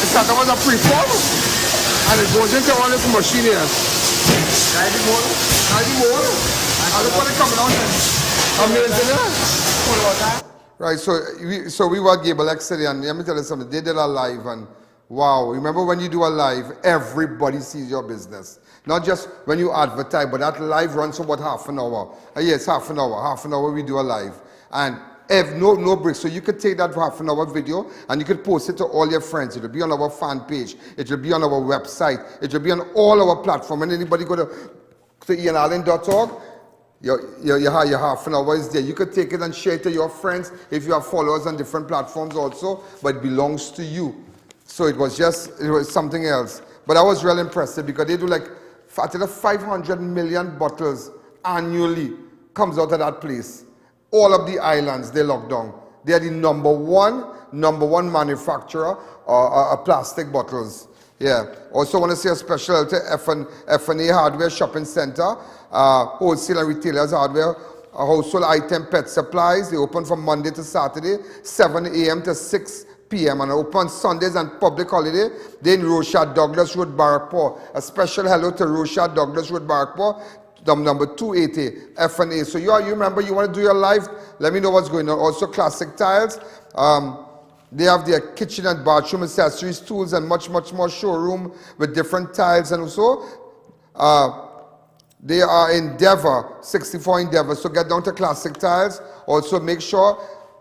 S2: It starts off with a pre-form. And it goes into all this machine here. Guide the motor. And look what it's coming out and amazing, yeah? Right, so we were at Gable X City, and let me tell you something. They did a live, and wow, remember when you do a live, everybody sees your business. Not just when you advertise, but that live runs for about half an hour. Yes, half an hour we do a live. And no break. So you could take that half an hour video and you could post it to all your friends. It will be on our fan page. It will be on our website. It will be on all our platforms. And anybody go to I.A.N.org, your half an hour is there. You could take it and share it to your friends if you have followers on different platforms also, but it belongs to you. So it was something else. But I was really impressed because they do like 500 million bottles annually comes out of that place. All of the islands, they lock down. They are the number one manufacturer of plastic bottles. Yeah. Also want to say a special to F&A Hardware Shopping Center, wholesale and retailers hardware, household item pet supplies. They open from Monday to Saturday, 7 a.m. to 6 p.m. and open Sundays and public holiday. Then Rosha Douglas Road, Barrackpore. A special hello to Rosha Douglas Road, Barrackpore, number 280, F&A. So you remember you want to do your live, let me know what's going on. Also Classic Tiles. They have their kitchen and bathroom accessories, tools, and much more showroom with different tiles. And also, they are in Denver, 64 in Denver. So get down to Classic Tiles. Also make sure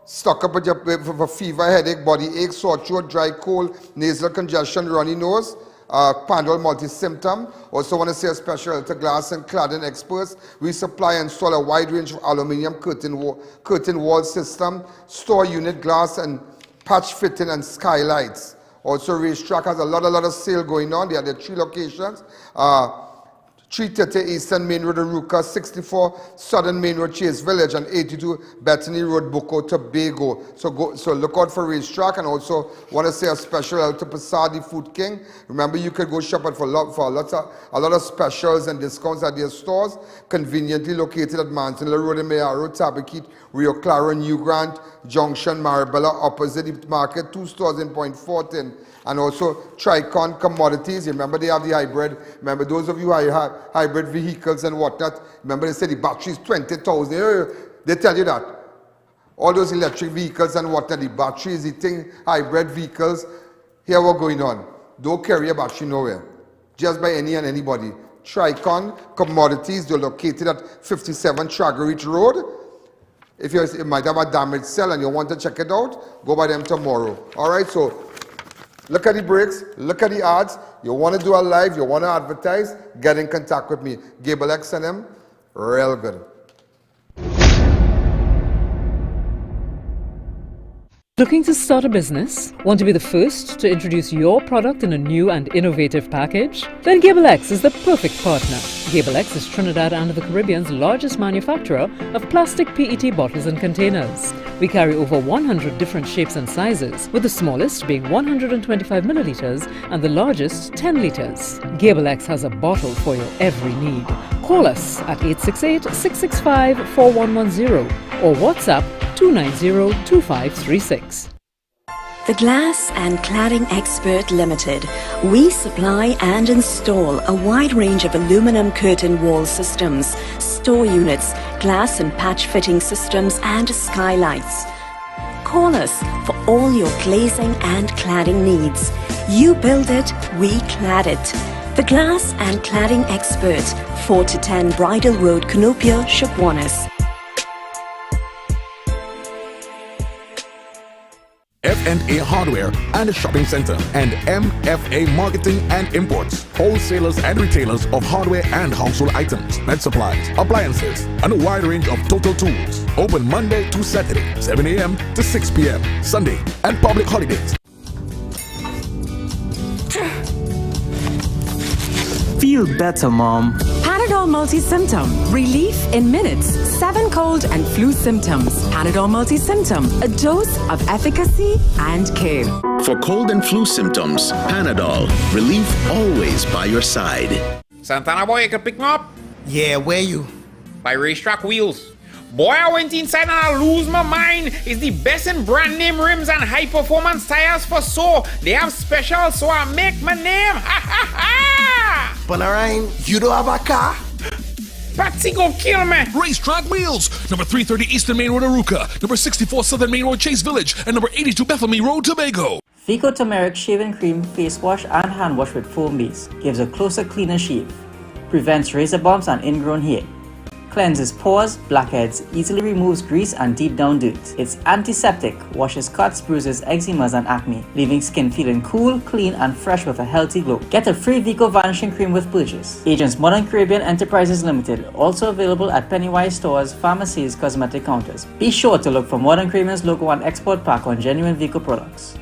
S2: stock up with your fever, headache, body ache, sore throat, dry cold, nasal congestion, runny nose, Pandol multi-symptom. Also want to say a special to glass and cladding experts. We supply and install a wide range of aluminium curtain wall system, store unit glass and patch fitting and skylights. Also Racetrack has a lot of sale going on. They have their 3 locations. 330 Eastern Main Road, Aruca, 64 Southern Main Road, Chase Village, and 82 Bethany Road, Bucco, Tobago. So look out for Racetrack, and also want to say a special out to Pasadi Food King. Remember, you could go shop at for a lot of specials and discounts at their stores, conveniently located at Manzanilla Road in Mayaro, Tabaquite, Rio Claro, New Grant, Junction, Marabella, opposite the market, 2 stores in Point Fortin. And also Tricon Commodities. Remember they have the hybrid. Remember those of you who have hybrid vehicles and whatnot. Remember they say the battery is 20,000. They tell you that. All those electric vehicles and whatnot, the battery is eating hybrid vehicles. Here what's going on. Don't carry a battery nowhere. Just by any and anybody. Tricon Commodities. They're located at 57 Tragareach Road. If you might have a damaged cell and you want to check it out, go by them tomorrow. All right, so look at the brakes, look at the ads. You want to do a live, you want to advertise, get in contact with me. Gable X and them, real good.
S15: Looking to start a business? Want to be the first to introduce your product in a new and innovative package? Then Gable X is the perfect partner. Gable X is Trinidad and the Caribbean's largest manufacturer of plastic PET bottles and containers. We carry over 100 different shapes and sizes, with the smallest being 125 milliliters and the largest 10 liters. Gable X has a bottle for your every need. Call us at 868-665-4110 or WhatsApp 290-2536.
S16: The Glass and Cladding Expert Limited. We supply and install a wide range of aluminum curtain wall systems, store units, glass and patch fitting systems and skylights. Call us for all your glazing and cladding needs. You build it, we clad it. The Glass and Cladding Expert, 4 to 10 Bridal Road, Canopia, Shukwanas.
S5: F&A Hardware and Shopping Center and MFA Marketing and Imports, wholesalers and retailers of hardware and household items, med supplies, appliances, and a wide range of total tools. Open Monday to Saturday, 7 a.m. to 6 p.m., Sunday, and public holidays.
S17: Feel better, Mom.
S18: Panadol Multi-Symptom. Relief in minutes. 7 cold and flu symptoms. Panadol Multi-Symptom. A dose of efficacy and care.
S19: For cold and flu symptoms, Panadol. Relief always by your side.
S20: Santana boy, you can pick me up?
S21: Yeah, where you?
S20: By Racetrack Wheels. Boy, I went inside and I lose my mind. It's the best in brand name rims and high performance tires for so. They have special, so I make my name. Ha ha ha!
S21: Panarine, you don't have a car?
S20: Patsy gon' kill me.
S22: Racetrack Wheels. Number 330 Eastern Main Road, Aruca. Number 64 Southern Main Road, Chase Village. And number 82 Bethany Road, Tobago.
S23: Vico Turmeric Shaving Cream Face Wash and Hand Wash with foam base gives a closer, cleaner shave. Prevents razor bumps and ingrown hair. Cleanses pores, blackheads, easily removes grease and deep down dirt. It's antiseptic, washes cuts, bruises, eczemas and acne, leaving skin feeling cool, clean and fresh with a healthy glow. Get a free Vico Vanishing Cream with purchase. Agents Modern Caribbean Enterprises Limited, also available at Pennywise stores, pharmacies, cosmetic counters. Be sure to look for Modern Caribbean's logo and export pack on genuine Vico products.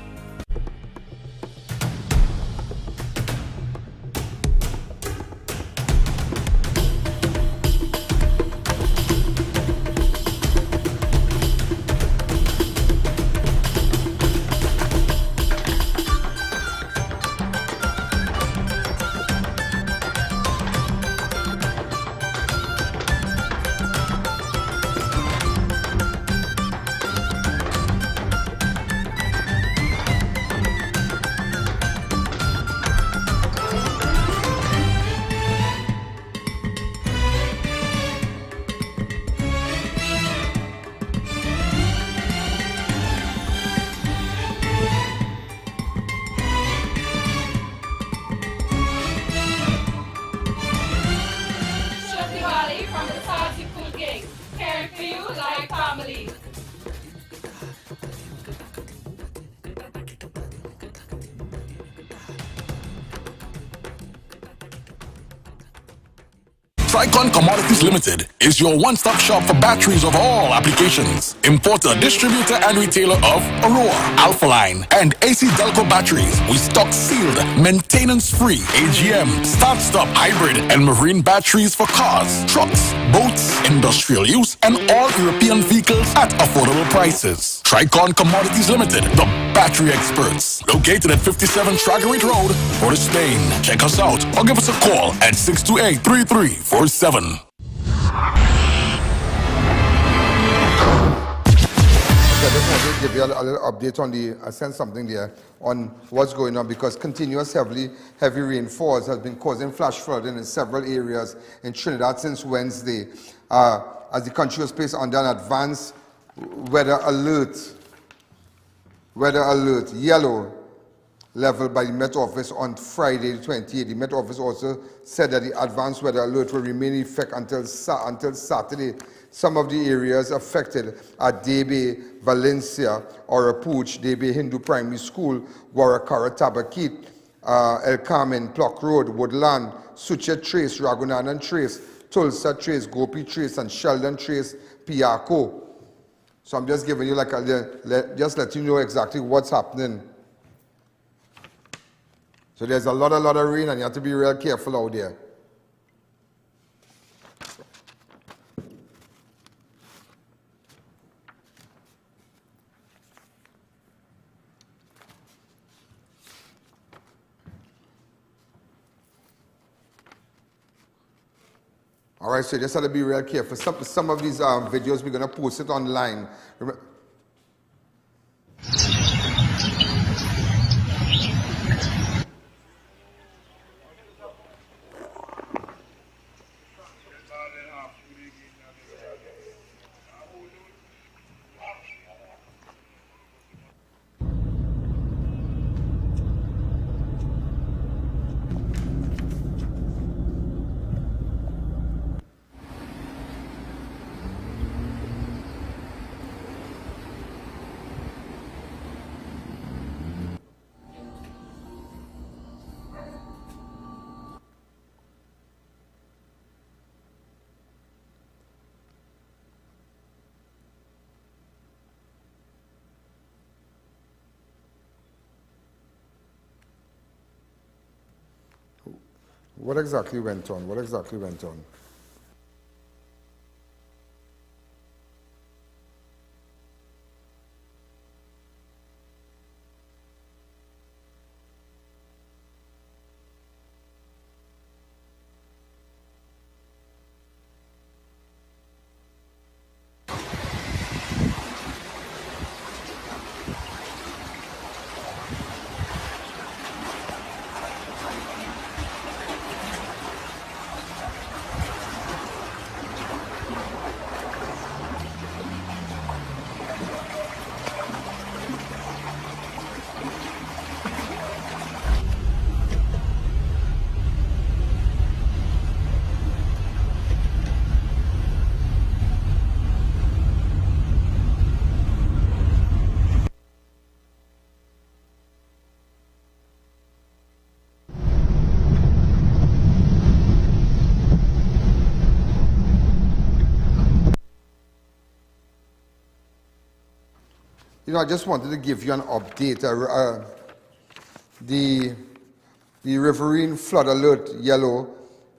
S5: Tricon Commodities Limited is your one-stop shop for batteries of all applications. Importer, distributor, and retailer of Aurora, Alphaline, and AC Delco batteries. We stock sealed, maintenance-free AGM, start-stop, hybrid, and marine batteries for cars, trucks, boats, industrial use, and all European vehicles at affordable prices. Tricon Commodities Limited, the battery experts. Located at 57 Straggerit Road, Port of Spain. Check us out or give us a call at 628-3347. So I
S2: just wanted to give you a little update on I sent something there on what's going on because continuous heavy rainfalls has been causing flash flooding in several areas in Trinidad since Wednesday. As the country was placed under an advanced weather alert, yellow level by the Met Office on Friday the 28th. The Met Office also said that the advanced weather alert will remain in effect until Saturday. Some of the areas affected are Debe, Valencia, Orapuch, Debe Hindu Primary School, Guaracara, Tabakit, El Carmen, Plock Road, Woodland, Suchet Trace, Ragunanan Trace, Tulsa Trace, Gopi Trace, and Sheldon Trace, Piaco. So I'm just giving you like just let you know exactly what's happening. So there's a lot of rain and you have to be real careful out there. All right, so you just have to be real careful. Some of these videos, we're going to post it online. What exactly went on? What exactly went on? You know, I just wanted to give you an update. The Riverine Flood Alert Yellow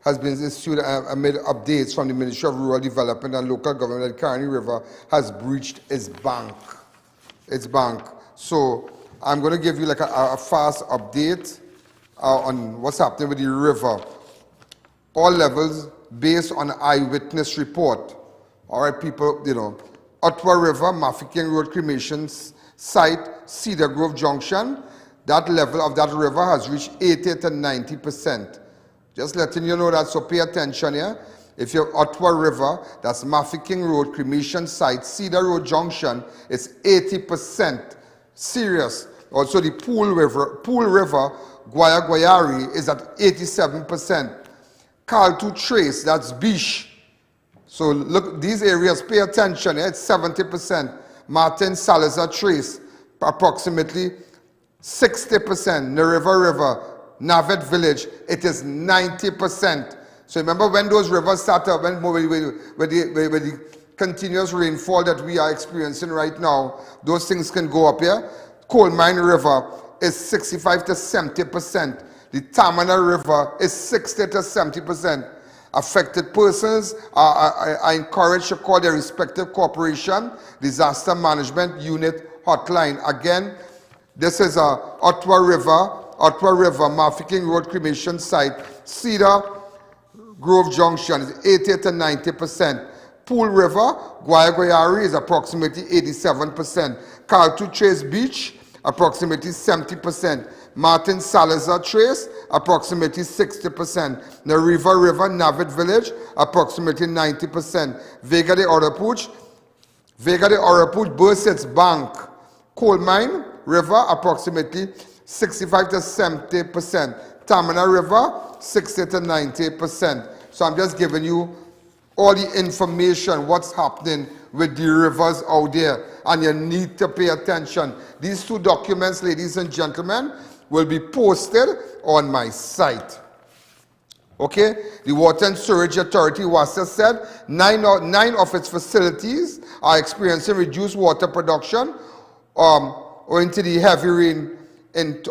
S2: has been issued amid updates from the Ministry of Rural Development and Local Government that Carney River has breached its bank. So I'm going to give you like a fast update on what's happening with the river. All levels based on eyewitness report. All right, people, you know. Ottawa River, Mafeking Road cremation site, Cedar Grove Junction, that level of that river has reached 80 to 90%. Just letting you know that, so pay attention here. If you're Ottawa River, that's Mafeking Road cremation site, Cedar Road Junction, it's 80%. Serious. Also the Pool River, Guayari is at 87%. Kaltu Trace, that's Bish. So look, these areas, pay attention, it's 70%. Martin Salazar Trace, approximately 60%. Neriva River, Navet Village, it is 90%. So remember when those rivers start up, when the continuous rainfall that we are experiencing right now, those things can go up here. Coal Mine River is 65 to 70%. The Tamana River is 60 to 70%. Affected persons are encouraged to call their respective corporation disaster management unit hotline. Again, this is Ottawa River, Mafeking Road cremation site, Cedar Grove Junction is 80 to 90%. Pool River, Guayari is approximately 87%. Kaltu Trace Beach, approximately 70%. Martin Salazar Trace, approximately 60%. Neriva River, Navet Village, approximately 90%. Vega de Orapuch, burst its bank. Coal Mine River, approximately 65 to 70%. Tamana River, 60 to 90%. So I'm just giving you all the information, what's happening with the rivers out there, and you need to pay attention. These two documents, ladies and gentlemen, will be posted on my site. Okay, the Water and Sewerage Authority, WASA, said 9 of its facilities are experiencing reduced water production owing to the heavy rain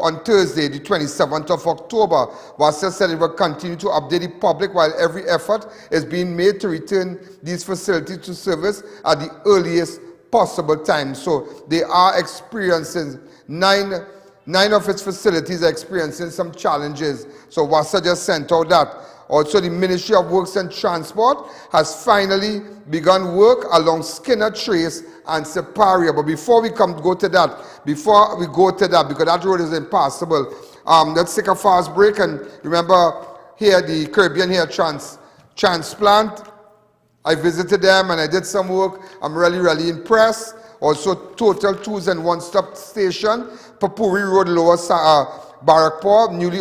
S2: on Thursday, the 27th of October. WASA said it will continue to update the public while every effort is being made to return these facilities to service at the earliest possible time. So they are experiencing, nine of its facilities are experiencing some challenges. So WASA just sent out that. Also, the Ministry of Works and Transport has finally begun work along Skinner Trace and Separia. But before we go to that, because that road is impassable, let's take a fast break. And remember, here, the Caribbean Hair Transplant, I visited them and I did some work. I'm really, really impressed. Also, Total Tools and One Stop Station, Papuri Road, Lower Barrackpore, newly.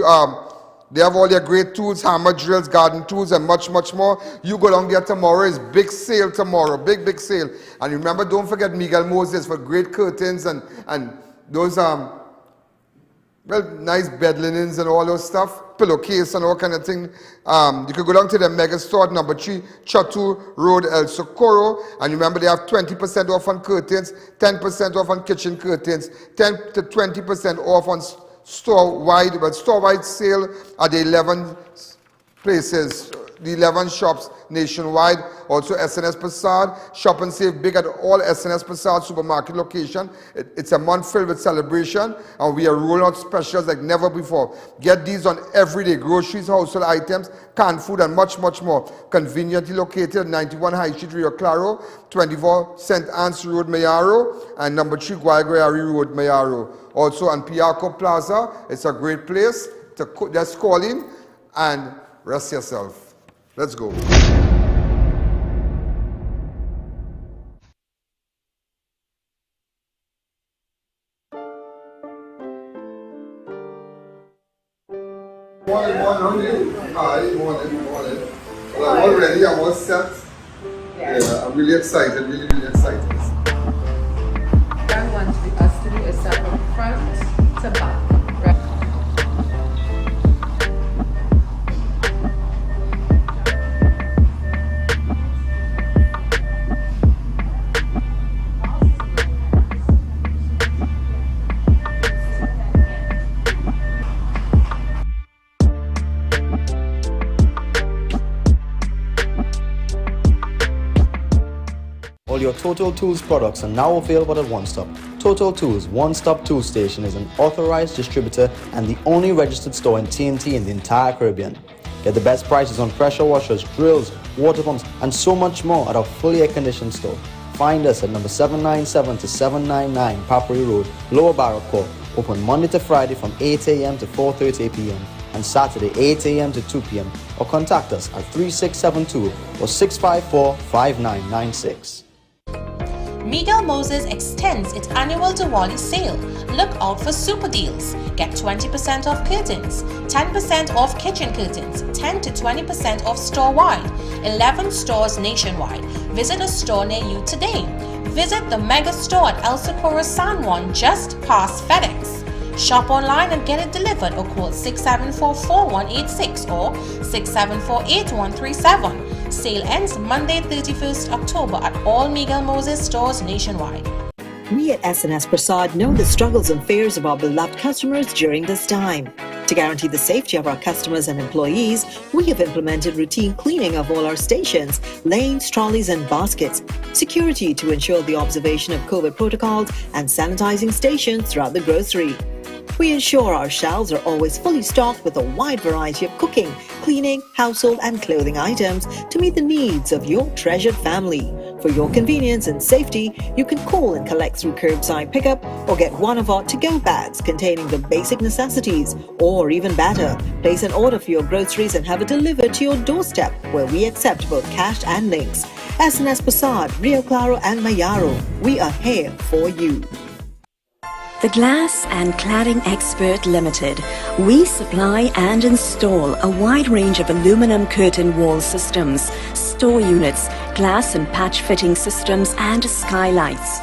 S2: They have all their great tools, hammer drills, garden tools, and much, much more. You go down there tomorrow. It's big sale tomorrow. Big, big sale. And remember, don't forget Miguel Moses for great curtains and those, nice bed linens and all those stuff. Pillowcase and all kind of thing. You could go down to the mega store at number 3, Chatu Road, El Socorro. And remember, they have 20% off on curtains, 10% off on kitchen curtains, 10 to 20% off on store-wide sale at the 11 places, the 11 shops nationwide. Also SNS Passad, shop and save big at all SNS Passad supermarket location. It's a month filled with celebration, and we are rolling out specials like never before. Get these on everyday groceries, household items, canned food, and much, much more. Conveniently located at 91 High Street, Rio Claro, 24 St. Anne's Road, Mayaro, and number 3 Guayguayari Road, Mayaro. Also on Piarco Plaza, it's a great place to just call in and rest yourself. Let's go. Morning. Hi, morning. Well, I'm all ready, I'm all set. Yeah, I'm really excited, really excited.
S1: I want us to do a step from front to back.
S3: All your Total Tools products are now available at One Stop. Total Tools One Stop Tool Station is an authorized distributor and the only registered store in TNT in the entire Caribbean. Get the best prices on pressure washers, drills, water pumps, and so much more at our fully air-conditioned store. Find us at number 797 to 799 Papuri Road, Lower Barrackpore. Open Monday to Friday from 8 a.m. to 4:30 p.m. and Saturday 8 a.m. to 2 p.m. or contact us at 3672 or 654-5996.
S8: Miguel Moses extends its annual Diwali sale. Look out for super deals. Get 20% off curtains, 10% off kitchen curtains, 10 to 20% off store-wide, 11 stores nationwide. Visit a store near you today. Visit the mega store at El Socorro San Juan just past FedEx. Shop online and get it delivered or call 674-4186 or 674-8137. Sale ends Monday 31st October at all Miguel Moses stores nationwide.
S24: We at SNS Prasad know the struggles and fears of our beloved customers during this time. To guarantee the safety of our customers and employees, we have implemented routine cleaning of all our stations, lanes, trolleys and baskets, security to ensure the observation of COVID protocols, and sanitizing stations throughout the grocery. We ensure our shelves are always fully stocked with a wide variety of cooking, cleaning, household and clothing items to meet the needs of your treasured family. For your convenience and safety, you can call and collect through curbside pickup or get one of our to-go bags containing the basic necessities, or even better, place an order for your groceries and have it delivered to your doorstep where we accept both cash and links. SNS Passad, Rio Claro and Mayaro, we are here for you.
S16: The Glass and Cladding Expert Limited. We supply and install a wide range of aluminum curtain wall systems, store units, glass and patch fitting systems and skylights.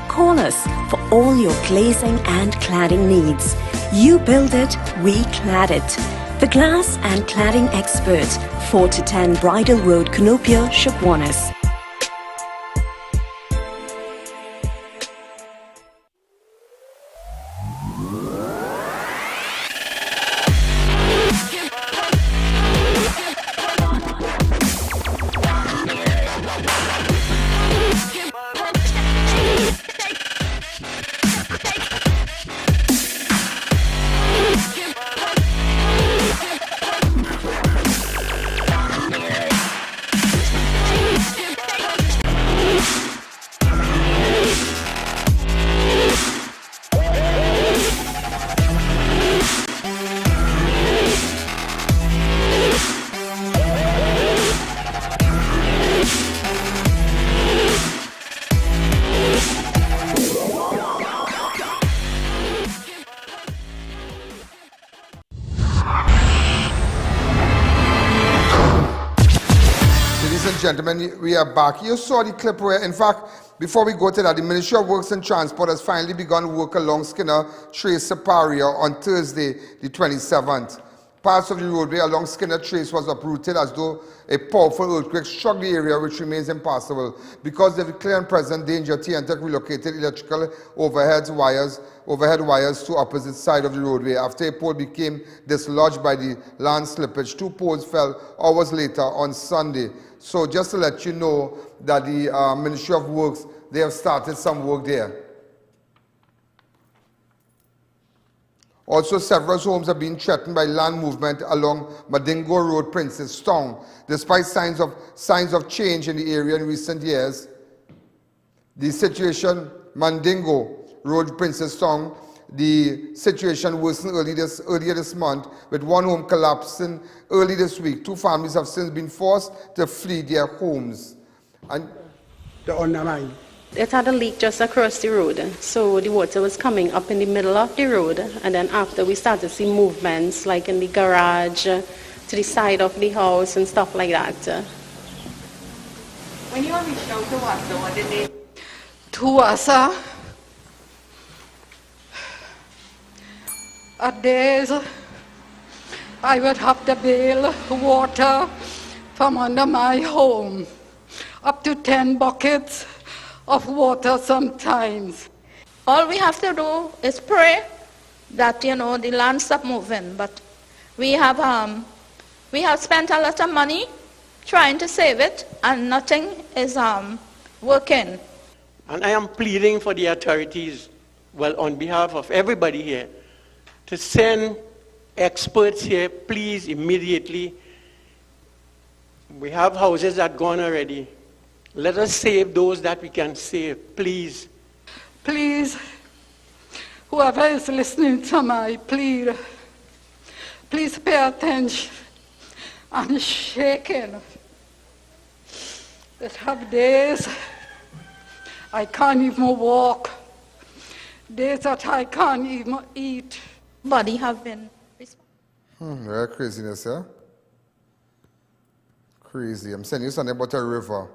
S16: Call us for all your glazing and cladding needs. You build it, we clad it. The glass and cladding expert, 4 to 10 Bridal Road, Canopia, Shukwanas.
S2: Gentlemen, we are back. You saw the clip where, in fact, before we go to that, the Ministry of Works and Transport has finally begun work along Skinner Trace Separia on Thursday, the 27th. Parts of the roadway along Skinner Trace was uprooted as though a powerful earthquake struck the area, which remains impassable. Because of the clear and present danger, TNTEC relocated electrical overhead wires to opposite side of the roadway. After a pole became dislodged by the land slippage, 2 poles fell hours later on Sunday. So just to let you know that the Ministry of Works, they have started some work there. Also, several homes have been threatened by land movement along Mandingo Road, Princestown. Despite signs of change in the area in recent years, the situation, Mandingo Road, Princestown, the situation worsened earlier this month, with 1 home collapsing early this week. 2 families have since been forced to flee their homes. And
S4: the undermine.
S9: It had a leak just across the road, so the water was coming up in the middle of the road, and then after we started to see movements like in the garage, to the side of the house and stuff like that.
S1: When you reached out to WASA, what did they?
S10: To WASA, at days I would have to bail water from under my home, up to 10 buckets of water sometimes.
S11: All we have to do is pray that, the land stop moving. But we have spent a lot of money trying to save it, and nothing is working.
S25: And I am pleading for the authorities, well, on behalf of everybody here, to send experts here, please, immediately. We have houses that gone already. Let us save those that we can save, please.
S10: Please, whoever is listening to my plea, please pay attention. I'm shaking. That have days I can't even walk. Days that I can't even eat.
S11: Body have been
S2: Very craziness, yeah? Crazy. I'm saying you something about a river.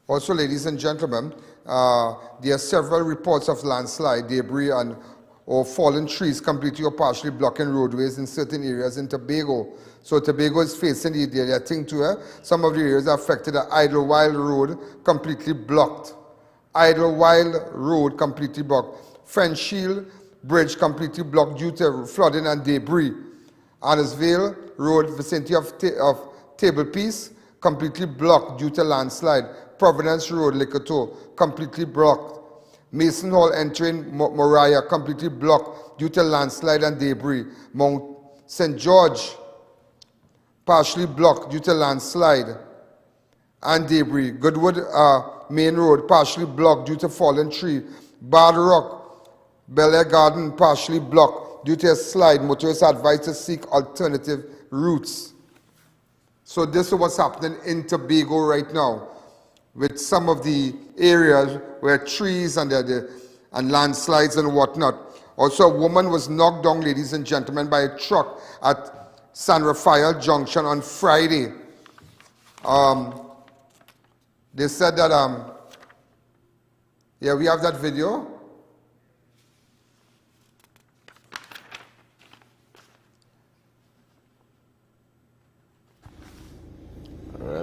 S2: Also, ladies and gentlemen, there are several reports of landslide, debris, or fallen trees completely or partially blocking roadways in certain areas in Tobago. So Tobago is facing the thing to her. Some of the areas are affected. Idlewild Road completely blocked. Idlewild Road completely blocked. French Shield Bridge completely blocked due to flooding and debris. Annisvale Road, vicinity of Table Piece, completely blocked due to landslide. Providence Road, Likoto, completely blocked. Mason Hall entering Moriah, completely blocked due to landslide and debris. Mount St. George, partially blocked due to landslide and debris. Goodwood Main Road, partially blocked due to fallen tree. Bad Rock, Bel Air Garden, partially blocked due to a slide. Motorists are advised to seek alternative routes. So this is what's happening in Tobago right now, with some of the areas where trees and landslides and whatnot. Also, a woman was knocked down, ladies and gentlemen, by a truck at San Rafael Junction on Friday. They said that, yeah, we have that video.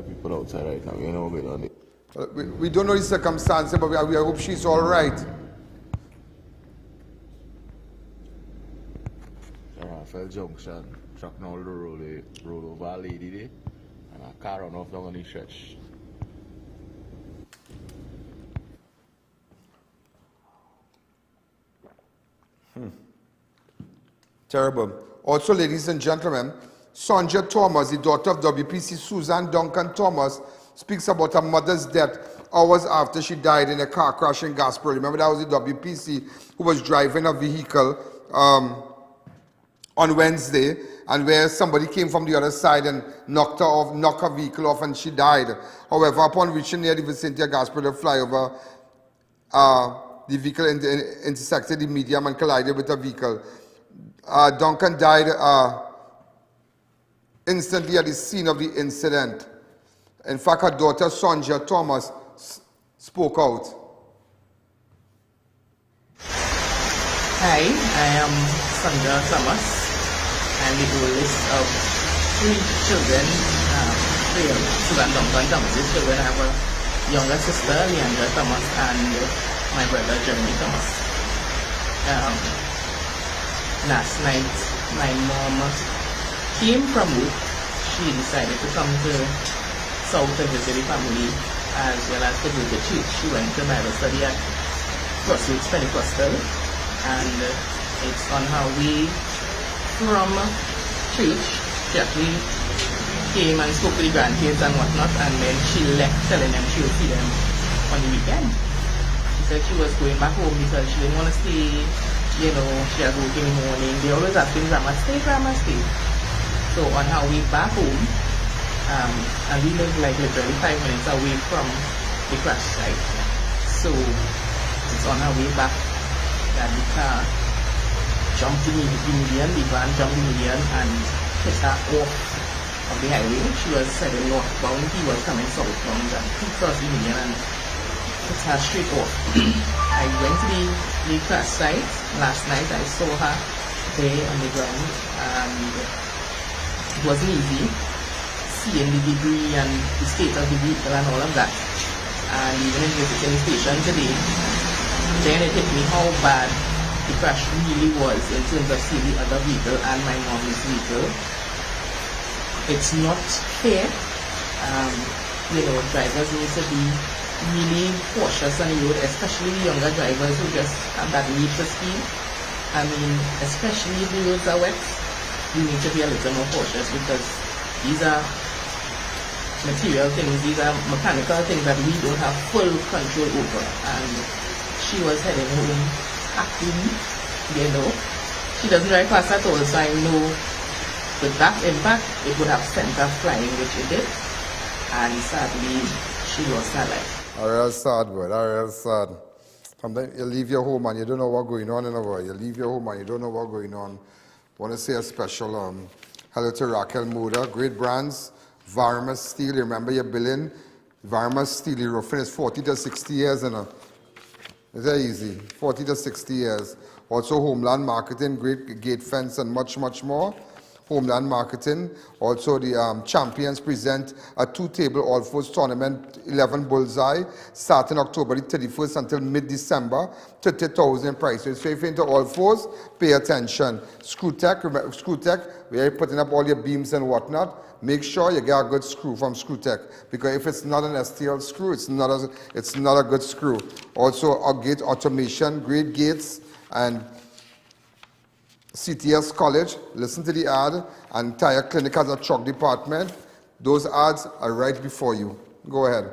S6: people outside right now. You know what going on there.
S2: We don't know the circumstances, but we hope she's all right.
S6: Raphael Junction, truck now the road over a lady there, and a car run off down on the stretch.
S2: Terrible. Also, ladies and gentlemen, Sonja Thomas, the daughter of WPC Susan Duncan Thomas, speaks about her mother's death hours after she died in a car crash in Gasper. Remember, that was the WPC who was driving a vehicle on Wednesday, and where somebody came from the other side and knocked her vehicle off, and she died. However, upon reaching near the vicinity of Gasper flyover, the vehicle intersected the median and collided with a vehicle. Duncan died instantly at the scene of the incident. In fact, her daughter Sonja Thomas spoke out.
S7: Hi, I am Sonja Thomas. I'm the oldest of 3 children. Susan Duncan Thomas's children. I have a younger sister, Leandra Thomas, and my brother, Jeremy Thomas. Last night, my mom came from work. She decided to come to South to visit the family as well as to go to church. She went to Bible study at Crossroads Pentecostal, and it's on her way from church. She actually came and spoke to the grandkids and whatnot, and then she left telling them she would see them on the weekend. She said she was going back home because she didn't want to stay. You know, she has work in the morning. They always asking grandma, stay. So on her way back home, and we live like literally 5 minutes away from the crash site. So it's on her way back that the car jumped the median, the van jumped the median and hit her off of the highway. She was heading northbound, he was coming southbound, and he crossed the median and hit her straight off. I went to the crash site last night. I saw her there on the ground, and it wasn't easy seeing the debris and the state of the vehicle and all of that. And even in visiting the station today, then it hit me how bad the crash really was in terms of seeing the other vehicle and my mom's vehicle. It's not fair. You know, drivers need to be really cautious on the road, especially younger drivers who just have that need for speed. I mean, especially if the roads are wet, you need to be a little more cautious because these are material things, these are mechanical things that we don't have full control over. And she was heading home happily, you know. She doesn't drive fast at all, so I know with that impact, it would have sent her flying, which it did. And sadly, she lost her life.
S2: Real sad, boy. Real sad. Sometimes you leave your home and you don't know what's going on in the world. You leave your home and you don't know what's going on. I want to say a special hello to Raquel Moda. Great brands. Varma Steel. You remember your billing? Varma Steel. Your roofing is 40 to 60 years. You know. It's very easy. 40 to 60 years. Also Homeland Marketing. Great gate fence and much, much more. Homeland Marketing. Also the champions present a 2-table all-fours tournament, 11 bullseye, starting October the 31st until mid-December, 30,000 prices. So if you're into all-fours, pay attention. Screwtech, where you're putting up all your beams and whatnot, make sure you get a good screw from Screwtech, because if it's not an STL screw, it's not a good screw. Also, our gate automation, great gates, and CTS College, listen to the ad, and Tire Clinic has a truck department. Those ads are right before you. Go ahead.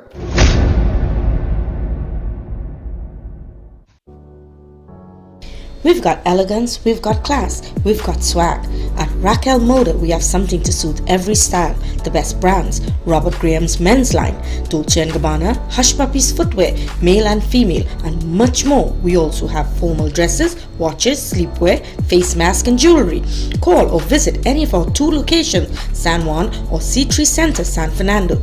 S12: We've got elegance, we've got class, we've got swag. At Raquel Moda, we have something to suit every style. The best brands: Robert Graham's men's line, Dolce & Gabbana, Hush Puppies footwear, male and female, and much more. We also have formal dresses, watches, sleepwear, face mask and jewelry. Call or visit any of our 2 locations, San Juan or C3 Center, San Fernando.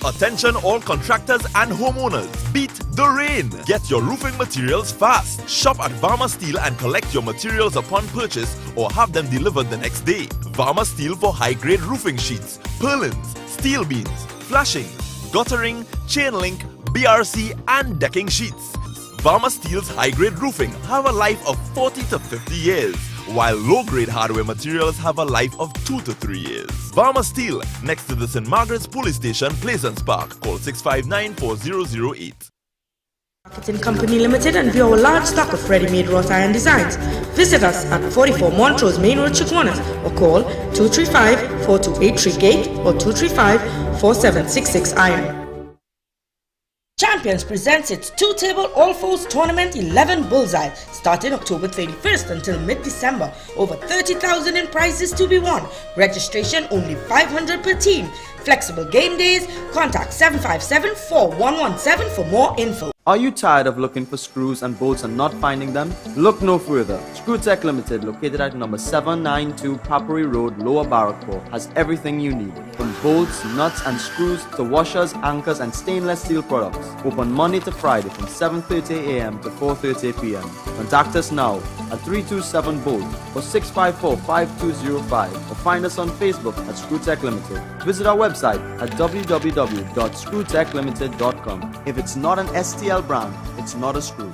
S13: Attention all contractors and homeowners. Beat the rain. Get your roofing materials fast. Shop at Varma Steel and collect your materials upon purchase or have them delivered the next day. Varma Steel for high-grade roofing sheets, purlins, steel beams, flashing, guttering, chain link, BRC and decking sheets. Varma Steel's high-grade roofing have a life of 40 to 50 years, while low-grade hardware materials have a life of 2 to 3 years. Varma Steel, next to the St. Margaret's Police Station, Pleasance Park. Call 659-4008.
S12: Marketing Company Limited and view our large stock of ready-made wrought iron designs. Visit us at 44 Montrose Main Road, Chaguanas, or call 235-4283 Gate or 235-4766 Iron. Champions presents its two-table all-fours tournament 11 Bullseye, starting October 31st until mid-December. Over 30,000 in prizes to be won. Registration only 500 per team. Flexible game days. Contact 757-4117 for more info.
S3: Are you tired of looking for screws and bolts and not finding them? Look no further. Screwtech Limited, located at number 792 Papuri Road, Lower Barrackpore, has everything you need. From bolts, nuts and screws to washers, anchors and stainless steel products. Open Monday to Friday from 7:30 a.m. to 4:30 p.m. Contact us now at 327-BOLT or 654-5205 or find us on Facebook at Screwtech Limited. Visit our website at www.screwtechlimited.com. If it's not an STL brand, it's not a screw.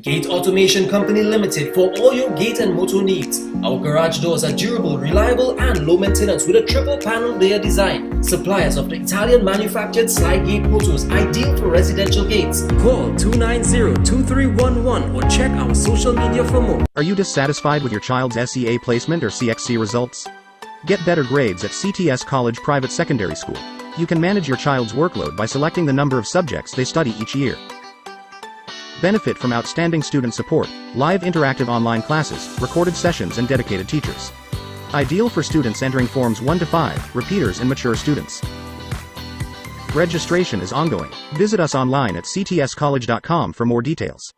S14: Gate Automation Company Limited for all your gate and motor needs. Our garage doors are durable, reliable and low maintenance with a triple panel layer design. Suppliers of the Italian manufactured slide gate motors, ideal for residential gates. Call 290-2311 or check our social media for more.
S15: Are you dissatisfied with your child's SEA placement or CXC results? Get better grades at CTS College Private Secondary School. You can manage your child's workload by selecting the number of subjects they study each year. Benefit from outstanding student support, live interactive online classes, recorded sessions and dedicated teachers. Ideal for students entering forms 1 to 5, repeaters and mature students. Registration is ongoing. Visit us online at ctscollege.com for more details.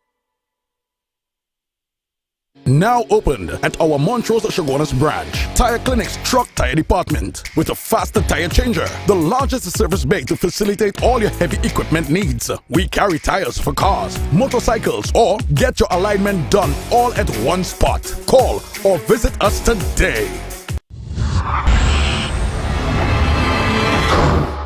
S5: Now opened at our Montrose Chaguanas branch, Tire Clinic's truck tire department with a faster tire changer, the largest service bay to facilitate all your heavy equipment needs. We carry tires for cars, motorcycles, or get your alignment done all at one spot. Call or visit us today.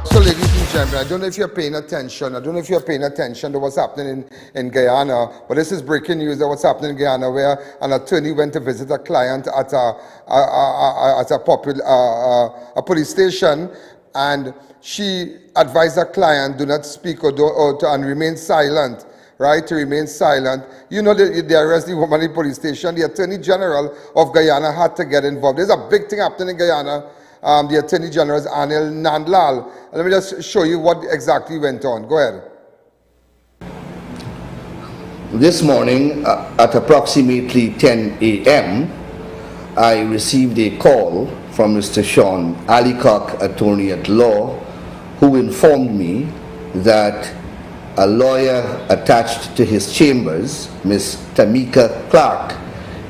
S2: So ladies and gentlemen, I don't know if you're paying attention. I don't know if you're paying attention to what's happening in Guyana, but this is breaking news of what's happening in Guyana, where an attorney went to visit a client at a police station, and she advised her client do not speak and remain silent. Right, to remain silent. You know, they arrested the woman in the police station. The Attorney General of Guyana had to get involved. There's a big thing happening in Guyana. The Attorney General is Anil Nandlal. Let me just show you what exactly went on. Go ahead.
S17: This morning at approximately 10 a.m., I received a call from Mr. Sean Alicock, attorney at law, who informed me that a lawyer attached to his chambers, Ms. Tamika Clark,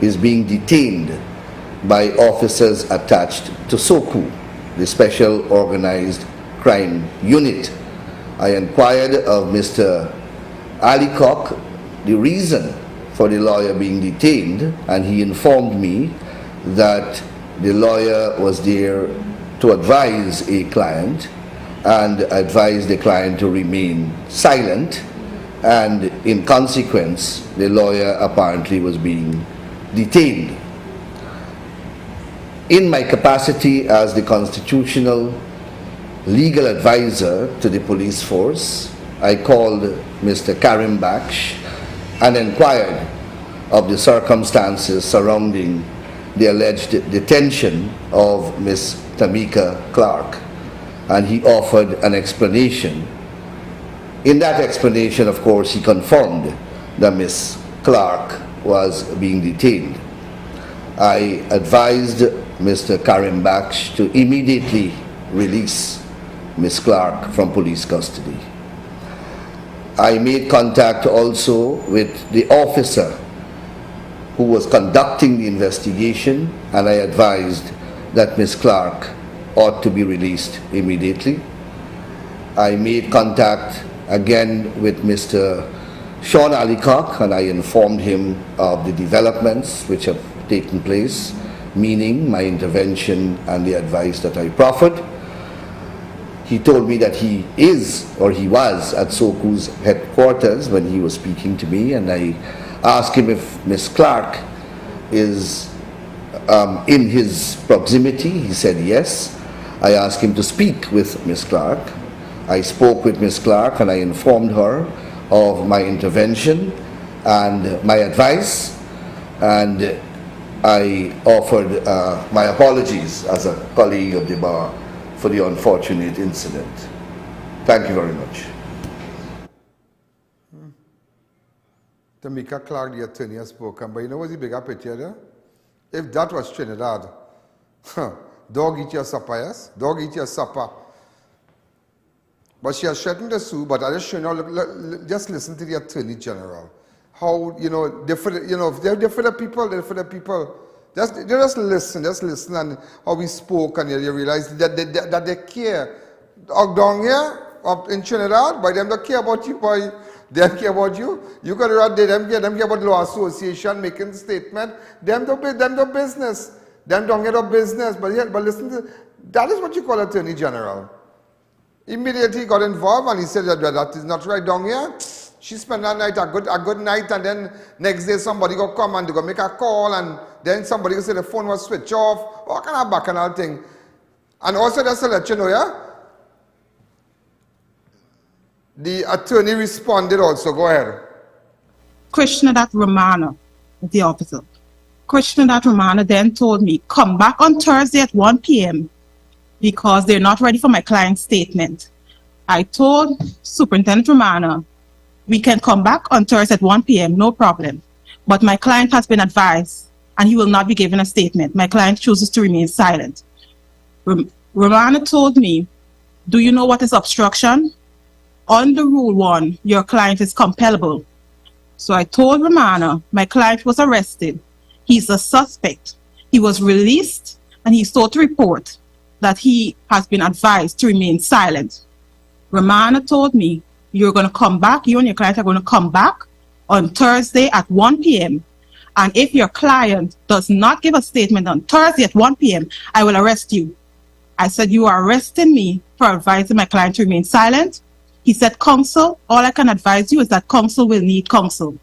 S17: is being detained by officers attached to SOCU, the Special Organized Crime Unit. I inquired of Mr. Alicock the reason for the lawyer being detained, and he informed me that the lawyer was there to advise a client and advise the client to remain silent, and in consequence the lawyer apparently was being detained. In my capacity as the constitutional legal advisor to the police force, I called Mr. Karim Baksh and inquired of the circumstances surrounding the alleged detention of Ms. Tamika Clark, and he offered an explanation. In that explanation, of course, he confirmed that Ms. Clark was being detained. I advised Mr. Karim Baksh to immediately release Ms. Clark from police custody. I made contact also with the officer who was conducting the investigation, and I advised that Ms. Clark ought to be released immediately. I made contact again with Mr. Sean Allicock, and I informed him of the developments which have taken place, meaning my intervention and the advice that I proffered. He told me that he is, or he was, at SOCO's headquarters when he was speaking to me, and I asked him if Ms. Clark is in his proximity. He said yes. I asked him to speak with Ms. Clark. I spoke with Ms. Clark and I informed her of my intervention and my advice, and I offered my apologies as a colleague of the bar for the unfortunate incident. Thank you very much.
S2: Tamika Clark, the attorney, has spoken, but you know what's the bigger picture there? If that was Trinidad, dog eat your supper, yes? Dog eat your supper. But she has threatened to sue, but I just show you, just listen to the Attorney General. How, you know, different, you know, they're different people, just listen, and how we spoke, and you realize that they care. Down here, up in Trinidad, by them don't care about you, boy. They don't care about you. You got to read them care about law association making statement. Them do business. Them don't get up business. But listen to, that is what you call Attorney General. Immediately he got involved and he said that is not right down here. She spent that night a good night, and then next day somebody go come and they go make a call, and then somebody go say the phone was switched off. All kind of bacchanal thing. And also just to let you know, yeah, the attorney responded also. Go ahead.
S18: Questioned that Romana, the officer. Questioned that Romana then told me, come back on Thursday at 1 p.m. because they're not ready for my client's statement. I told Superintendent Romana, we can come back on Thursday at 1 p.m., no problem. But my client has been advised and he will not be given a statement. My client chooses to remain silent. Romana told me, do you know what is obstruction? Under Rule 1, your client is compellable. So I told Romana, my client was arrested. He's a suspect. He was released and he's told to report that he has been advised to remain silent. Romana told me, you're going to come back, you and your client are going to come back on Thursday at 1 p.m. And if your client does not give a statement on Thursday at 1 p.m., I will arrest you. I said, you are arresting me for advising my client to remain silent. He said, counsel, all I can advise you is that counsel will need counsel.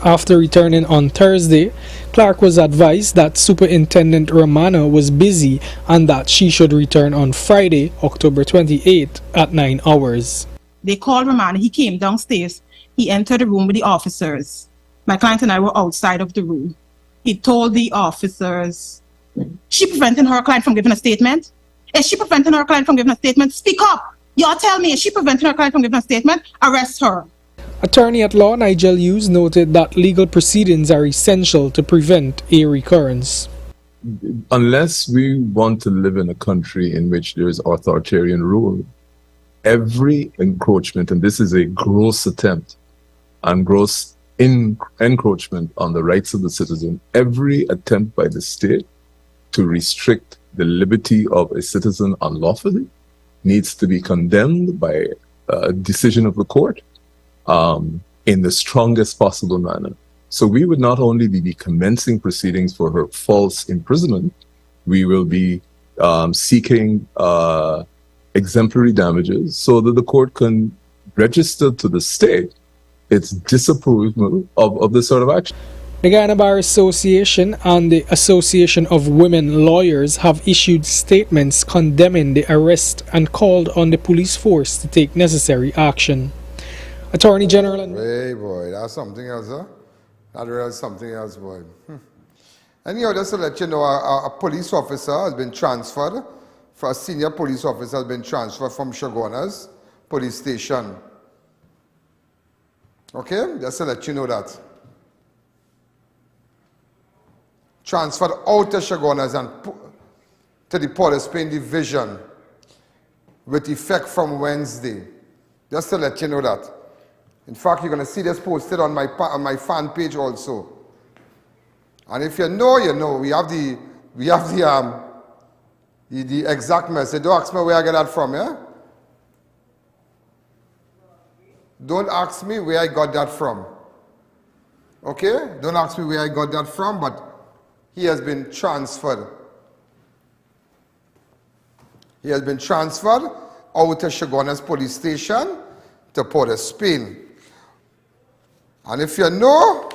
S19: After returning on Thursday, Clark was advised that Superintendent Romana was busy and that she should return on Friday, October 28th at 9 hours.
S18: They called Romana. He came downstairs. He entered the room with the officers. My client and I were outside of the room. He told the officers, she preventing her client from giving a statement? Is she preventing her client from giving a statement? Speak up. Y'all tell me, is she preventing her client from giving a statement? Arrest her.
S19: Attorney at law Nigel Hughes noted that legal proceedings are essential to prevent a recurrence.
S20: Unless we want to live in a country in which there is authoritarian rule, every encroachment, and this is a gross attempt and gross encroachment on the rights of the citizen, every attempt by the state to restrict the liberty of a citizen unlawfully needs to be condemned by a decision of the court in the strongest possible manner. So we would not only be commencing proceedings for her false imprisonment, we will be seeking exemplary damages so that the court can register to the state its disapproval of this sort of action.
S19: The Guyana Bar Association and the Association of Women Lawyers have issued statements condemning the arrest and called on the police force to take necessary action. Attorney General...
S2: Hey boy, that's something else, huh? That really something else, boy. Anyhow, just to let you know, a police officer has been transferred, a senior police officer has been transferred from Chaguanas police station. Okay, just to let you know that. Transferred out of Chaguanas and to the Port of Spain division with effect from Wednesday. Just to let you know that. In fact, you're going to see this posted on my fan page also. And if you know, you know. We have the exact message. Don't ask me where I get that from, yeah? Don't ask me where I got that from. Okay? Don't ask me where I got that from, but he has been transferred. He has been transferred out to Chaguanas police station to Port of Spain. And if you know,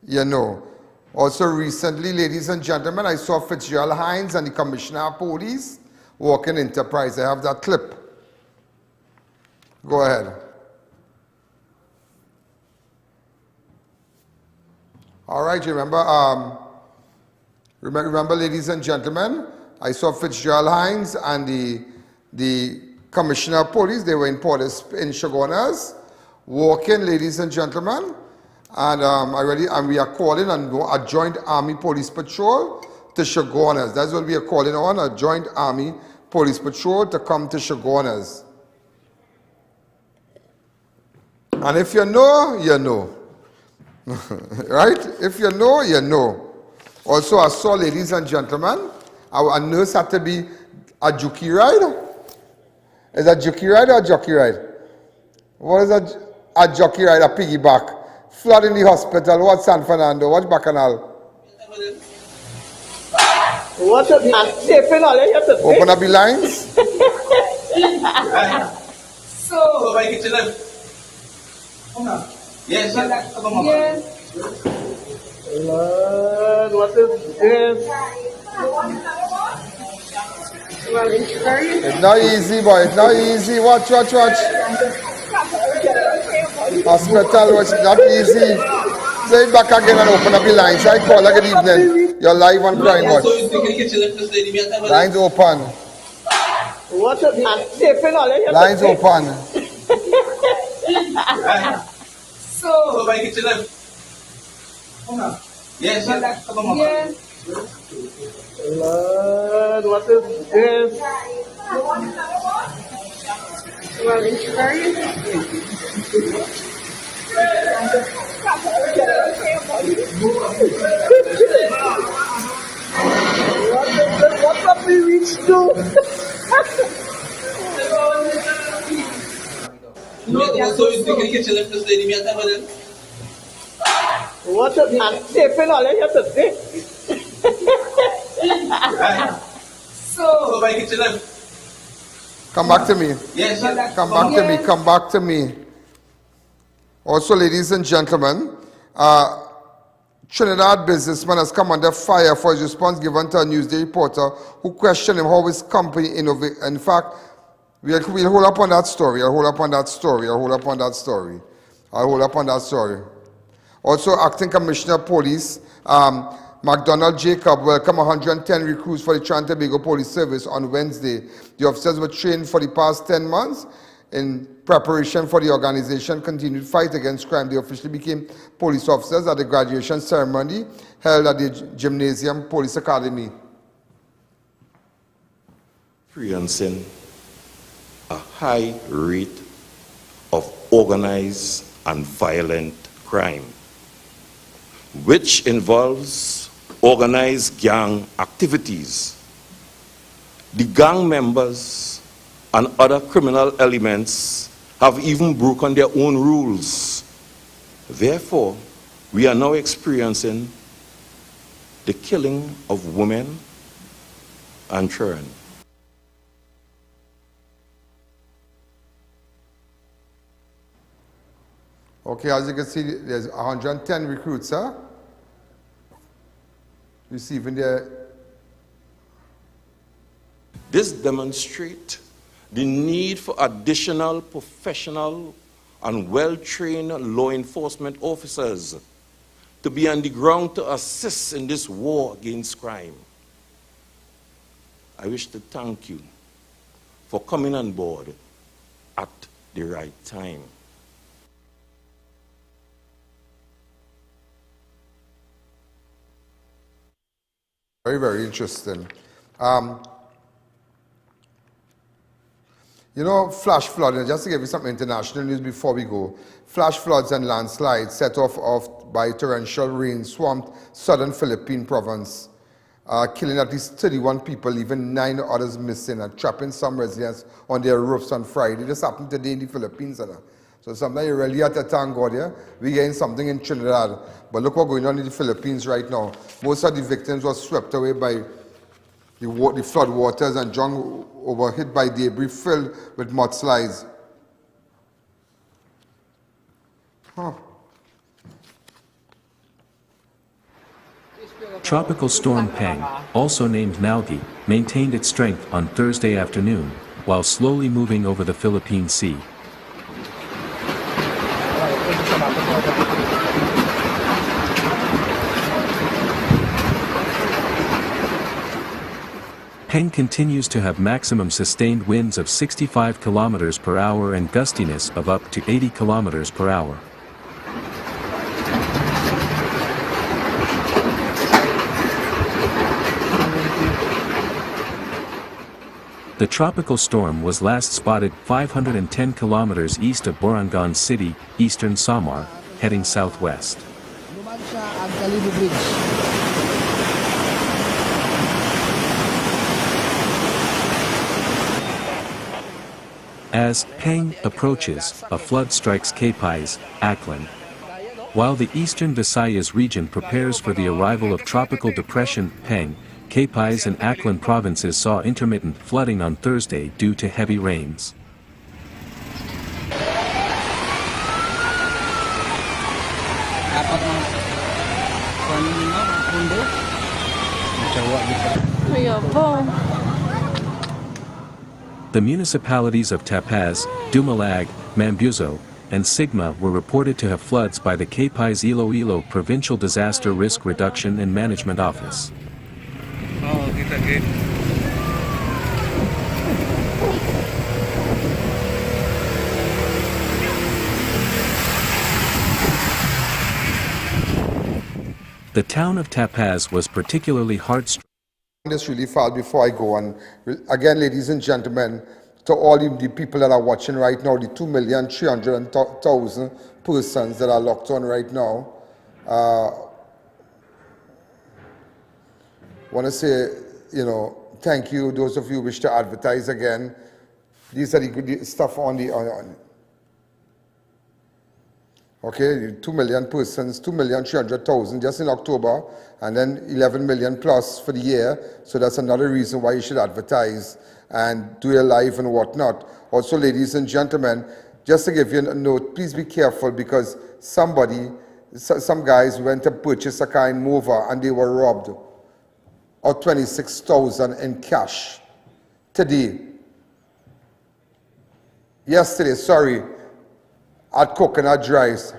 S2: you know. Also recently, ladies and gentlemen, I saw Fitzgerald Hines and the Commissioner of Police walking Enterprise. I have that clip. Go ahead. All right, you remember, ladies and gentlemen, I saw Fitzgerald Hines and the Commissioner of Police. They were in Chaguanas, walking, ladies and gentlemen. And we are calling on a joint Army Police Patrol to Chaguanas. That's what we are calling on, a joint Army Police Patrol to come to Chaguanas. And if you know, you know. Right? If you know, you know. Also, I saw, ladies and gentlemen, a nurse had to be a jockey ride. Is that jockey ride or a jockey ride? What is a jockey ride, a piggyback? Flood in the hospital. Watch San Fernando. Watch Bacchanal.
S8: What's up?
S2: Open up the lines.
S8: So, yes. Lord, what is this? Well, it's very
S2: It's not easy, boy. It's not easy. Watch. Hospital was not easy. Say it back again and open up the lines. I call good evening. You're live on Crime Watch. Lines open.
S8: What's up?
S2: Lines open.
S8: So, yes. Lord, what is this? Well, it's very what's up we reached to? What a taping all you have to say. So,
S2: come back to me.
S8: Yes,
S2: come back to me. Come back to me. Also, ladies and gentlemen, Trinidad businessman has come under fire for his response given to a Newsday reporter who questioned him how his company innovates. In fact, we'll hold up on that story. I'll hold up on that story. Also, Acting Commissioner of Police, McDonald Jacob, welcomed 110 recruits for the Trinidad and Tobago Police Service on Wednesday. The officers were trained for the past 10 months in preparation for the organization's continued fight against crime. They officially became police officers at the graduation ceremony held at the Gymnasium Police Academy.
S21: Experiencing a high rate of organized and violent crime, which involves organized gang activities. The gang members and other criminal elements have even broken their own rules. Therefore, we are now experiencing the killing of women and children.
S2: Okay, as you can see, there's 110 recruits, huh? Receiving their...
S21: This demonstrates the need for additional professional and well-trained law enforcement officers to be on the ground to assist in this war against crime. I wish to thank you for coming on board at the right time.
S2: Very, very interesting. You know, flash flooding, just to give you some international news before we go. Flash floods and landslides set off by torrential rain swamped southern Philippine province, killing at least 31 people, leaving 9 others missing and trapping some residents on their roofs on Friday. This happened today in the Philippines. So sometimes you really have to thank God, yeah? We're getting something in Trinidad. But look what's going on in the Philippines right now. Most of the victims were swept away by the flood waters and John overhit by debris filled with mudslides. Huh.
S4: Tropical storm Pang, also named Nalgi, maintained its strength on Thursday afternoon, while slowly moving over the Philippine Sea. Pang continues to have maximum sustained winds of 65 km per hour and gustiness of up to 80 km per hour. The tropical storm was last spotted 510 kilometers east of Borongan City, eastern Samar, heading southwest. As Pang approaches, a flood strikes Capais, I.A.N. While the eastern Visayas region prepares for the arrival of tropical depression Pang, Capais and I.A.N. provinces saw intermittent flooding on Thursday due to heavy rains. The municipalities of Tapaz, Dumalag, Mambuzo, and Sigma were reported to have floods by the Capais Iloilo Provincial Disaster Risk Reduction and Management Office. The town of Tapaz was particularly hard-struck.
S2: This really fast before I go on. Again, ladies and gentlemen, to all the people that are watching right now, the 2,300,000 persons that are locked on right now, want to say, thank you, those of you who wish to advertise again. These are the good stuff on the, okay, 2 million persons, 2,300,000 just in October, and then 11 million plus for the year. So that's another reason why you should advertise and do it live and whatnot. Also, ladies and gentlemen, just to give you a note, please be careful because some guys went to purchase a car in Mova and they were robbed of 26,000 in cash today. Yesterday, sorry, at Coconut Drive.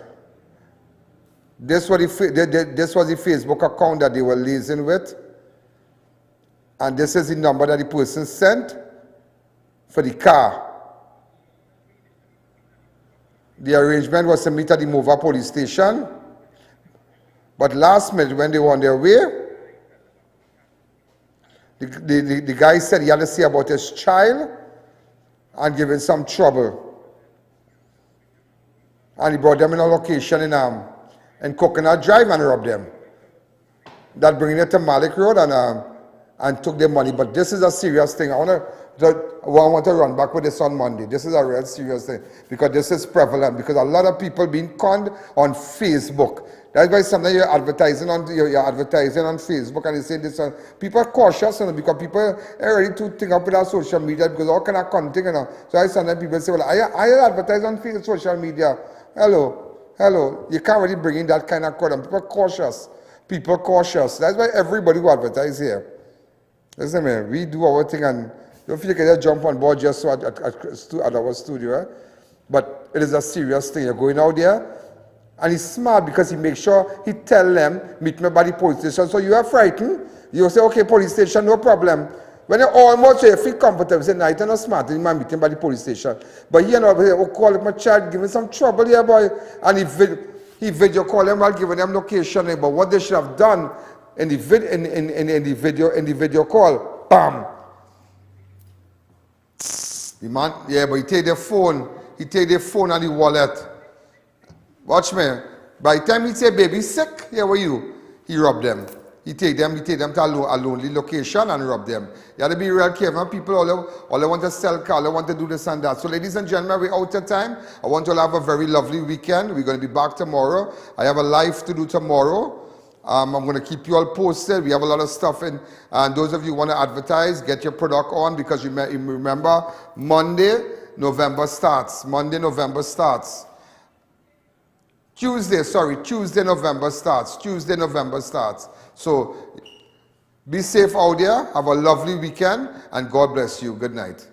S2: This was the Facebook account that they were liaising with. And this is the number that the person sent for the car. The arrangement was to meet at the Mova police station. But last minute, when they were on their way, the guy said he had to see about his child and give him some trouble. And he brought them in a location in Coconut Drive and robbed them. That bringing it to Malick Road and took their money. But this is a serious thing. I want to run back with this on Monday. This is a real serious thing because this is prevalent. Because a lot of people being conned on Facebook. That's why sometimes you're advertising on Facebook and you say this. People are cautious, because people are ready to think up with our social media because all kind of content. So I sometimes people say, well, I advertise on social media. Hello. You can't really bring in that kind of code. And people are cautious. That's why everybody who advertise here. Listen, man, we do our thing and don't feel like you jump on board just at our studio. Eh? But it is a serious thing. You're going out there. And he's smart because he makes sure he tell them, meet me by the police station. So you are frightened. You say, okay, police station, no problem. When you almost say you feel comfortable, you say, no, you're not smart. You might meet him by the police station. But he call my child, give him some trouble here, boy. And he video call him while giving them location. But what they should have done in the video call, bam. The man, yeah, but he take their phone and the wallet. Watch me. By the time he say baby sick, here were you? He robbed them. he take them to a lonely location and rob them. You have to be real careful. People all want to sell car, all want to do this and that. So ladies and gentlemen, we're out of time. I want you to have a very lovely weekend. We're going to be back tomorrow. I have a live to do tomorrow. I'm going to keep you all posted. We have a lot of stuff in, and those of you who want to advertise, get your product on, because you remember Monday, November starts. Monday, November starts. Tuesday, November starts. Tuesday, November starts. So be safe out there. Have a lovely weekend, and God bless you. Good night.